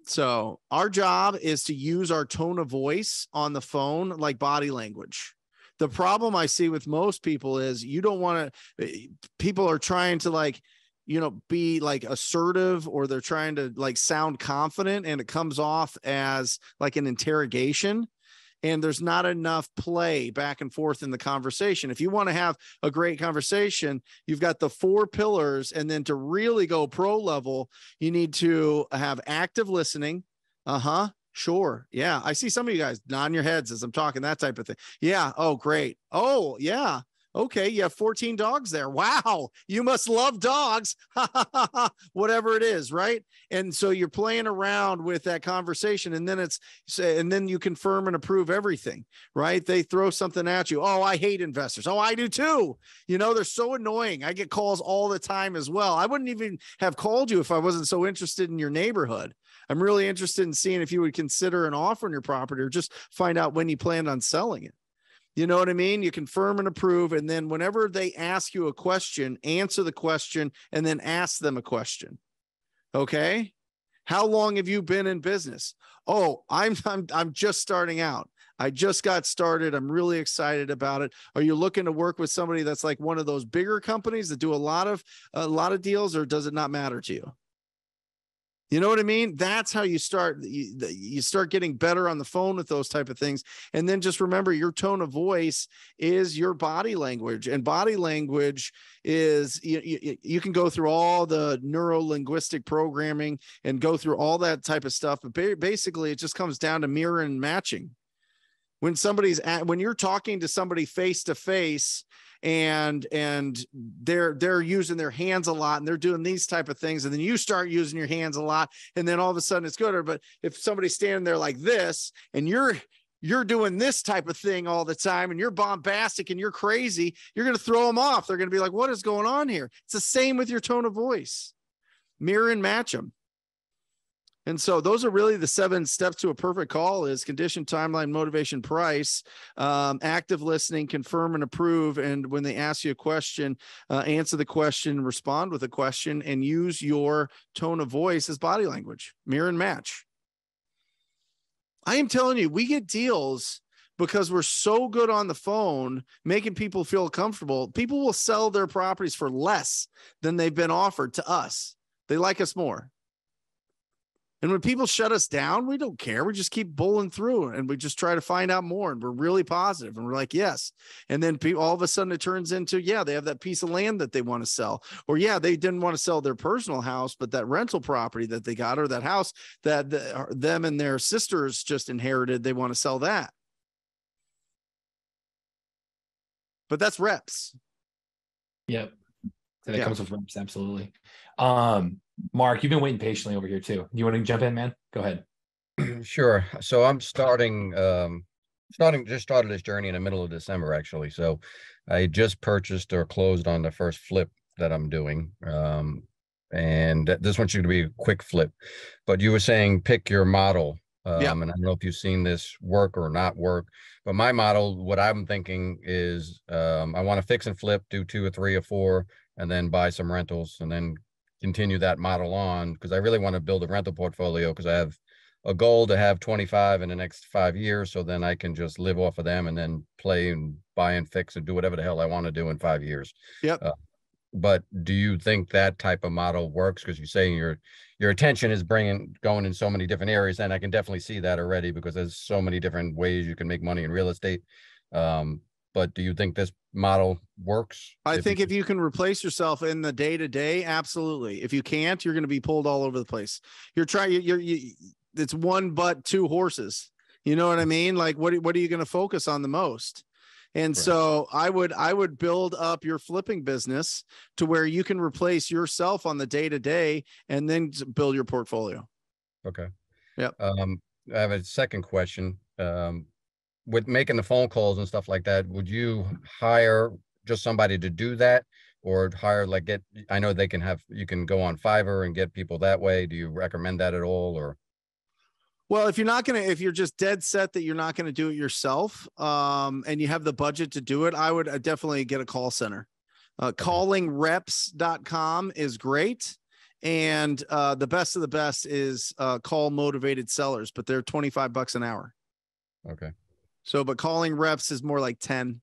So our job is to use our tone of voice on the phone like body language. The problem I see with most people is people are trying to be like assertive, or they're trying to like sound confident, and it comes off as like an interrogation, and there's not enough play back and forth in the conversation. If you want to have a great conversation, you've got the 4 pillars, and then to really go pro level, you need to have active listening. Sure. Yeah. I see some of you guys nodding your heads as I'm talking, that type of thing. Yeah. Oh, great. Oh, yeah. Okay. You have 14 dogs there. Wow. You must love dogs. Whatever it is. Right. And so you're playing around with that conversation, and then you confirm and approve everything, right? They throw something at you. Oh, I hate investors. Oh, I do too. They're so annoying. I get calls all the time as well. I wouldn't even have called you if I wasn't so interested in your neighborhood. I'm really interested in seeing if you would consider an offer on your property, or just find out when you plan on selling it. You know what I mean? You confirm and approve. And then whenever they ask you a question, answer the question, and then ask them a question. Okay. How long have you been in business? Oh, I'm just starting out. I just got started. I'm really excited about it. Are you looking to work with somebody that's like one of those bigger companies that do a lot of deals, or does it not matter to you? You know what I mean? That's how you start. You start getting better on the phone with those type of things. And then just remember, your tone of voice is your body language, and body language is, you can go through all the neuro-linguistic programming and go through all that type of stuff. But basically it just comes down to mirror and matching. When you're talking to somebody face to face, and they're using their hands a lot, and they're doing these type of things, and then you start using your hands a lot, and then all of a sudden it's good. But if somebody's standing there like this, and you're you're doing this type of thing all the time and you're bombastic and you're crazy, you're going to throw them off. They're going to be like, what is going on here? It's the same with your tone of voice. Mirror and match them. And so those are really the 7 steps to a perfect call: is condition, timeline, motivation, price, active listening, confirm and approve. And when they ask you a question, answer the question, respond with a question, and use your tone of voice as body language. Mirror and match. I am telling you, we get deals because we're so good on the phone, making people feel comfortable. People will sell their properties for less than they've been offered to us. They like us more. And when people shut us down, we don't care. We just keep bulling through and we just try to find out more. And we're really positive and we're like, yes. And then all of a sudden it turns into, yeah, they have that piece of land that they want to sell. Or yeah, they didn't want to sell their personal house, but that rental property that they got, or that house that them and their sisters just inherited, they want to sell that. But that's reps. Yep. So that comes with reps. Absolutely. Mark, you've been waiting patiently over here too. You want to jump in, man? Go ahead. Sure. So I'm just started this journey in the middle of December, actually. So I just purchased or closed on the first flip that I'm doing. And this one's going to be a quick flip, but you were saying pick your model. And I don't know if you've seen this work or not work, but my model, what I'm thinking is, I want to fix and flip, do 2 or 3 or 4, and then buy some rentals and then continue that model on, because I really want to build a rental portfolio, because I have a goal to have 25 in the next 5 years. So then I can just live off of them and then play and buy and fix and do whatever the hell I want to do in 5 years. Yep. But do you think that type of model works? Because you're saying your attention is going in so many different areas, and I can definitely see that already, because there's so many different ways you can make money in real estate. But do you think this model works? I think if you can replace yourself in the day-to-day, absolutely. If you can't, you're going to be pulled all over the place. It's one but 2 horses. You know what I mean? Like, what are you going to focus on the most? And so I would build up your flipping business to where you can replace yourself on the day-to-day and then build your portfolio. Okay. Yeah. I have a second question. With making the phone calls and stuff like that, would you hire just somebody to do that, or hire, I know you can go on Fiverr and get people that way. Do you recommend that at all? Or? Well, if you're just dead set that you're not going to do it yourself, and you have the budget to do it, I would definitely get a call center. Callingreps.com is great. And the best of the best is Call Motivated Sellers, but they're $25 an hour. Okay. So, but Calling Reps is more like 10.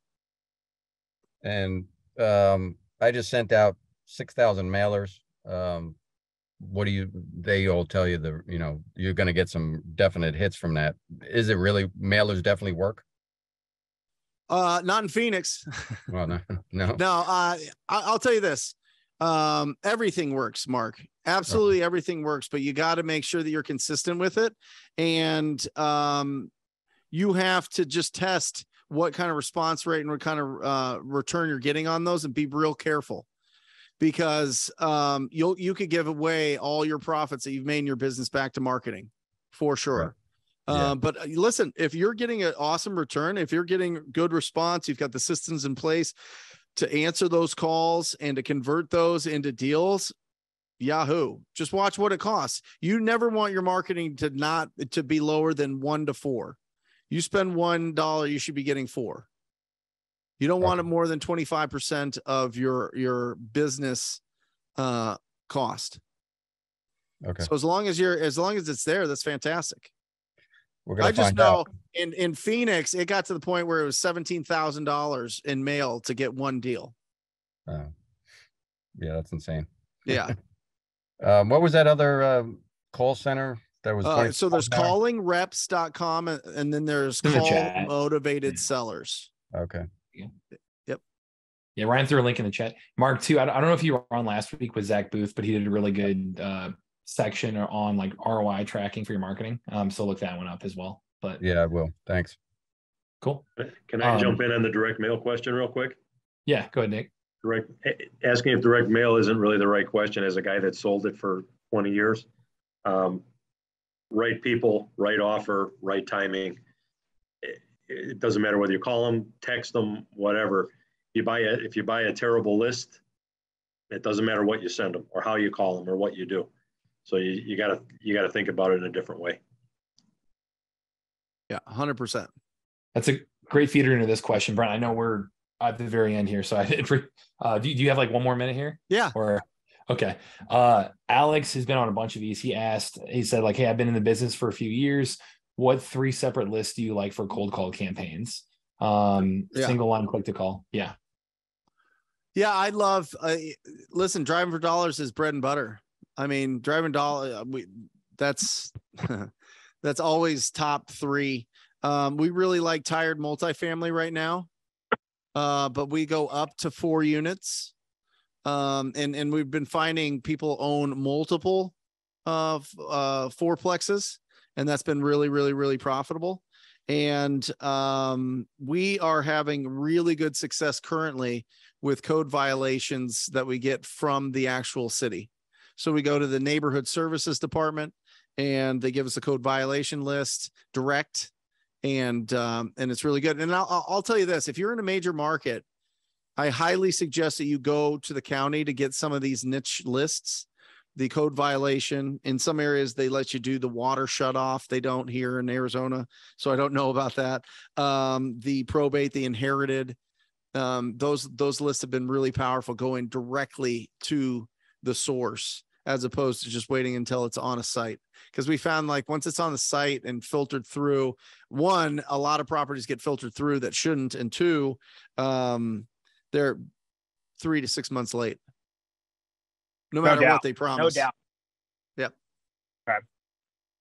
And I just sent out 6,000 mailers. They all tell you you're going to get some definite hits from that. Is it really, mailers definitely work? Not in Phoenix. Well, no. I'll tell you this. Everything works, Mark. Absolutely. Everything works, but you got to make sure that you're consistent with it. And, you have to just test what kind of response rate and what kind of return you're getting on those, and be real careful, because you could give away all your profits that you've made in your business back to marketing for sure. Right. But listen, if you're getting an awesome return, if you're getting good response, you've got the systems in place to answer those calls and to convert those into deals. Yahoo! Just watch what it costs. You never want your marketing to be lower than 1 to 4. You spend $1, you should be getting 4. You don't want it more than 25% of your business cost. Okay. So as long as it's there, that's fantastic. I just know in Phoenix, it got to the point where it was $17,000 in mail to get 1 deal. Yeah, that's insane. Yeah. What was that other call center? There was so there's callingreps.com, and then there's Call Motivated Sellers. Okay. Yep. Yeah, Ryan threw a link in the chat. Mark, too, I don't know if you were on last week with Zach Booth, but he did a really good section on like ROI tracking for your marketing. So look that one up as well. But yeah, I will. Thanks. Cool. Can I jump in on the direct mail question real quick? Yeah, go ahead, Nick. Asking if direct mail isn't really the right question as a guy that sold it for 20 years. Right people, right offer, right timing. it doesn't matter whether you call them, text them, whatever. If you buy a terrible list, it doesn't matter what you send them or how you call them or what you do. So you gotta think about it in a different way. Yeah, 100%. That's a great feeder into this question, Brent. I know we're at the very end here, so I did. Do you have like one more minute here? Yeah. Or okay. Alex has been on a bunch of these. He said like, hey, I've been in the business for a few years. What 3 separate lists do you like for cold call campaigns? Single line, click to call. Yeah. Yeah, I love. Listen, driving for dollars is bread and butter. I mean, driving dollar. That's that's always top 3. We really like tired multifamily right now, but we go up to 4 units. And we've been finding people own multiple fourplexes, and that's been really, really, really profitable. And we are having really good success currently with code violations that we get from the actual city. So we go to the neighborhood services department and they give us a code violation list direct. And it's really good. And I'll tell you this, if you're in a major market, I highly suggest that you go to the county to get some of these niche lists. The code violation, in some areas, they let you do the water shut off. They don't here in Arizona. So I don't know about that. The probate, the inherited, those lists have been really powerful, going directly to the source as opposed to just waiting until it's on a site. Because we found like once it's on the site and filtered through, 1, a lot of properties get filtered through that shouldn't. And 2, they're 3 to 6 months late. No matter what they promise. No doubt. Yep. Okay.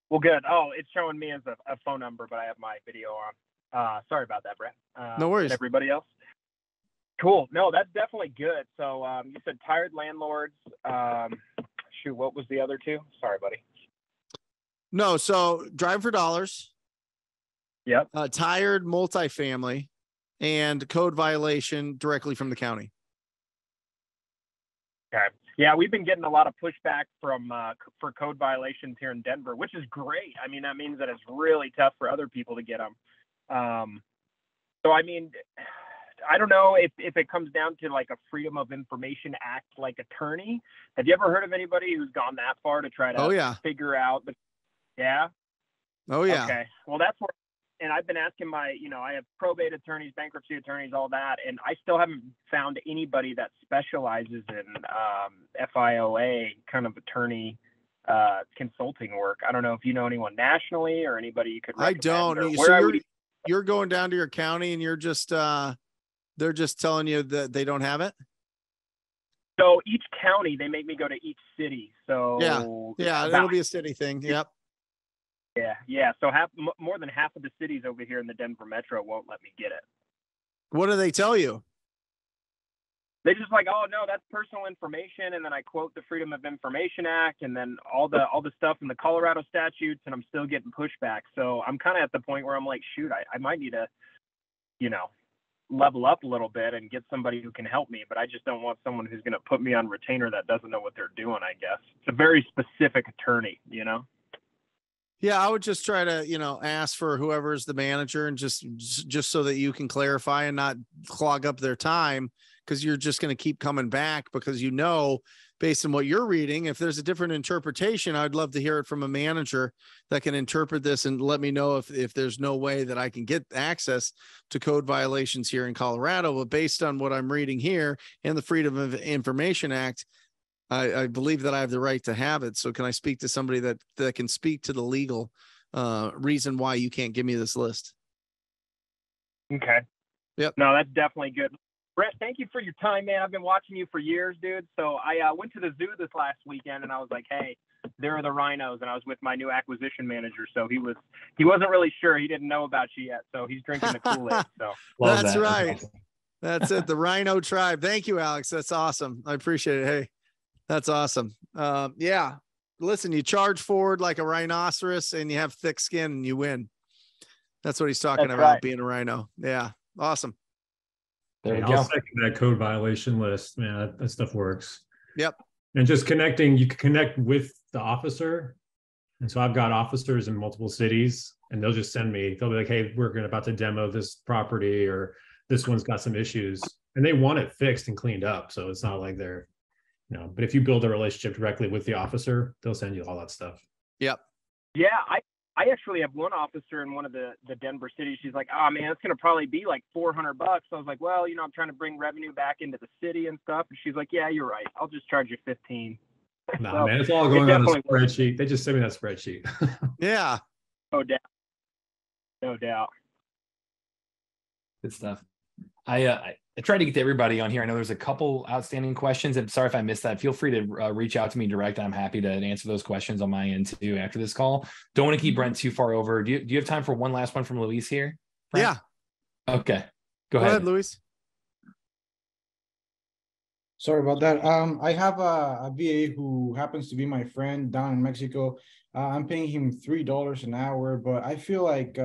Well, good. Oh, it's showing me as a phone number, but I have my video on. Sorry about that, Brent. No worries. Everybody else? Cool. No, that's definitely good. So you said tired landlords. Shoot, what was the other 2? Sorry, buddy. No, so drive for dollars. Yep. Tired multifamily and code violation directly from the county. Okay. Yeah, we've been getting a lot of pushback from for code violations here in Denver, which is great. I mean, that means that it's really tough for other people to get them. So, I mean, I don't know if it comes down to like a Freedom of Information Act, like attorney. Have you ever heard of anybody who's gone that far to try to figure out the, yeah? Oh, yeah. Okay. Well, that's where, and I've been asking I have probate attorneys, bankruptcy attorneys, all that, and I still haven't found anybody that specializes in FIOA kind of attorney consulting work. I don't know if you know anyone nationally or anybody you could recommend. I don't. So you're going down to your county and you're just they're just telling you that they don't have it? So each county, they make me go to each city. So yeah, it'll be a city thing. Yep. Yeah. So more than half of the cities over here in the Denver metro won't let me get it. What do they tell you? They just like, oh no, that's personal information, and then I quote the Freedom of Information Act, and then all the stuff in the Colorado statutes, and I'm still getting pushback. So I'm kind of at the point where I'm like, shoot, I might need to, level up a little bit and get somebody who can help me, but I just don't want someone who's going to put me on retainer that doesn't know what they're doing. I guess it's a very specific attorney, Yeah, I would just try to, ask for whoever's the manager and just so that you can clarify and not clog up their time, because you're just going to keep coming back because, based on what you're reading, if there's a different interpretation, I'd love to hear it from a manager that can interpret this and let me know if there's no way that I can get access to code violations here in Colorado. But based on what I'm reading here and the Freedom of Information Act, I believe that I have the right to have it. So can I speak to somebody that can speak to the legal reason why you can't give me this list? Okay. Yep. No, that's definitely good. Brent, thank you for your time, man. I've been watching you for years, dude. So I went to the zoo this last weekend and I was like, hey, there are the rhinos. And I was with my new acquisition manager. So he wasn't really sure. He didn't know about you yet. So he's drinking the Kool-Aid. So that's right. That's it. The rhino tribe. Thank you, Alex. That's awesome. I appreciate it. Hey. That's awesome. Yeah. Listen, you charge forward like a rhinoceros and you have thick skin and you win. That's what he's talking about, right. Being a rhino. Yeah. Awesome. There we go. I'll second that code violation list, man. That stuff works. Yep. And just connecting, you can connect with the officer. And so I've got officers in multiple cities. and they'll just send me, they'll be like, hey, we're about to demo this property, or this one's got some issues, and they want it fixed and cleaned up. So it's not like they're, but if you build a relationship directly with the officer, they'll send you all that stuff. Yep. Yeah. I actually have one officer in one of the Denver cities. She's like, oh man, it's going to probably be like $400. I was like, well, I'm trying to bring revenue back into the city and stuff. And she's like, yeah, you're right. I'll just charge you 15. No, So, man, it's all going on a spreadsheet. They just send me that spreadsheet. Yeah. No doubt. No doubt. Good stuff. I tried to get to everybody on here. I know there's a couple outstanding questions. I'm sorry if I missed that. Feel free to reach out to me direct. I'm happy to answer those questions on my end too after this call. Don't want to keep Brent too far over. Do you have time for one last one from Luis here, Brent? Yeah. Okay. Go ahead, Luis. Sorry about that. I have a VA who happens to be my friend down in Mexico. I'm paying him $3 an hour, but I feel like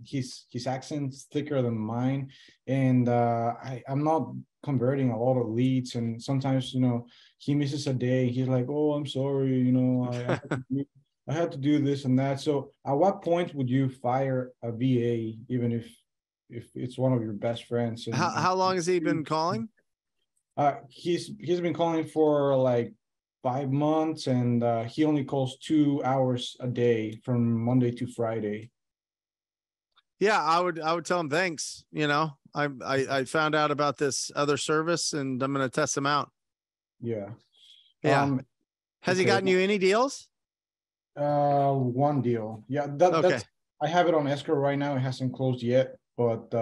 his accent's thicker than mine, and I'm not converting a lot of leads. And sometimes, he misses a day. He's like, "Oh, I'm sorry. I had to do this and that." So, at what point would you fire a VA, even if it's one of your best friends? And, how long has he been calling? He's been calling for like 5 months, and he only calls 2 hours a day from Monday to Friday. Yeah, I would tell him thanks. I found out about this other service, and I'm going to test him out. Yeah. Has he gotten you any deals? One deal. Yeah, that's, I have it on escrow right now. It hasn't closed yet. But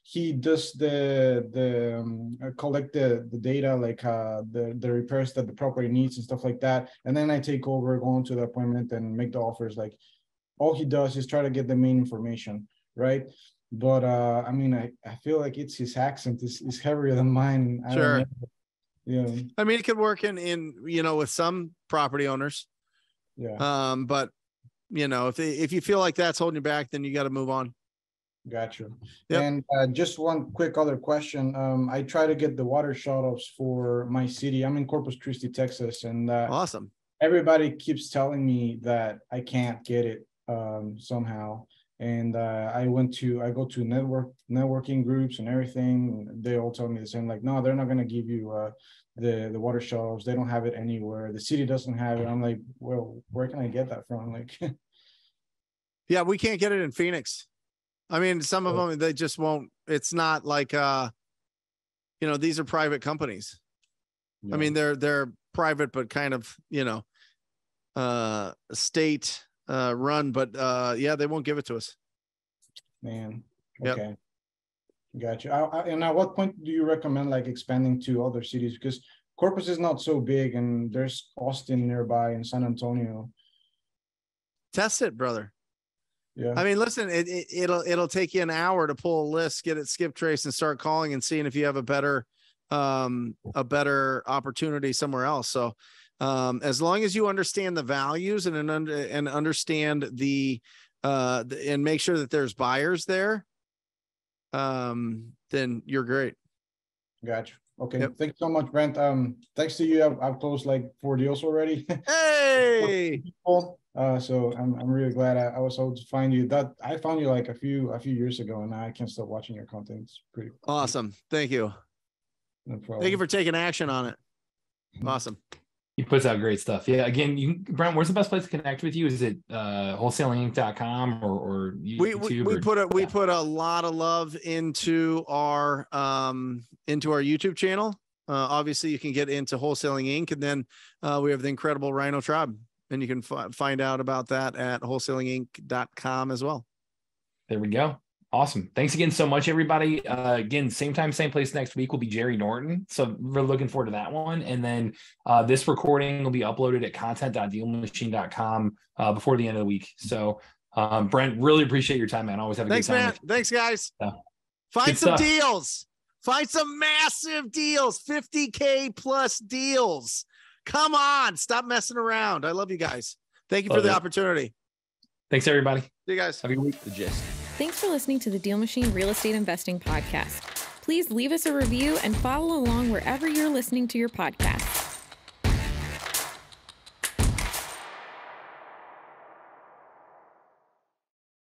he does the collect the data, like the repairs that the property needs and stuff like that, and then I take over, go into the appointment and make the offers. Like, all he does is try to get the main information, right? But I feel like it's his accent is heavier than mine. Sure. Yeah. It could work in with some property owners. Yeah. But if you feel like that's holding you back, then you got to move on. Gotcha. Yep. And just one quick other question. I try to get the water shutoffs for my city. I'm in Corpus Christi, Texas, and awesome. Everybody keeps telling me that I can't get it somehow. And I go to networking groups and everything. They all tell me the same, like, no, they're not going to give you the water shutoffs. They don't have it anywhere. The city doesn't have it. I'm like, well, where can I get that from? Like, yeah, we can't get it in Phoenix. Some of them, they just won't. It's not like, these are private companies. Yeah. They're private, but kind of, state run, but they won't give it to us. Man. Okay. Yep. Gotcha. And at what point do you recommend like expanding to other cities? Because Corpus is not so big, and there's Austin nearby and San Antonio. Test it, brother. Yeah. Listen, it'll take you an hour to pull a list, get it skip trace, and start calling and seeing if you have a better opportunity somewhere else. So, as long as you understand the values and understand and make sure that there's buyers there, then you're great. Gotcha. Okay. Yep. Thanks so much, Brent. Thanks to you, I've closed like 4 deals already. Hey. So I'm really glad I was able to find you. That I found you like a few years ago, and now I can't stop watching your content. It's pretty awesome. Thank you. No problem. Thank you for taking action on it. Awesome. He puts out great stuff. Yeah. Again, Brent, where's the best place to connect with you? Is it wholesalinginc.com or YouTube? We put a lot of love into our YouTube channel. Obviously, you can get into Wholesaling Inc. And then we have the incredible Rhino Tribe. And you can find out about that at wholesalinginc.com as well. There we go. Awesome. Thanks again so much, everybody. Again, same time, same place next week will be Jerry Norton. So we're looking forward to that one. And then this recording will be uploaded at content.dealmachine.com before the end of the week. So Brent, really appreciate your time, man. Always have a good time. Thanks, man. Thanks, guys. So, find some deals. Find some massive deals, 50K plus deals. Come on, stop messing around. I love you guys. Thank you for the opportunity. Thanks, everybody. See you guys. Have a good week. The Gist. Thanks for listening to the Deal Machine Real Estate Investing Podcast. Please leave us a review and follow along wherever you're listening to your podcast.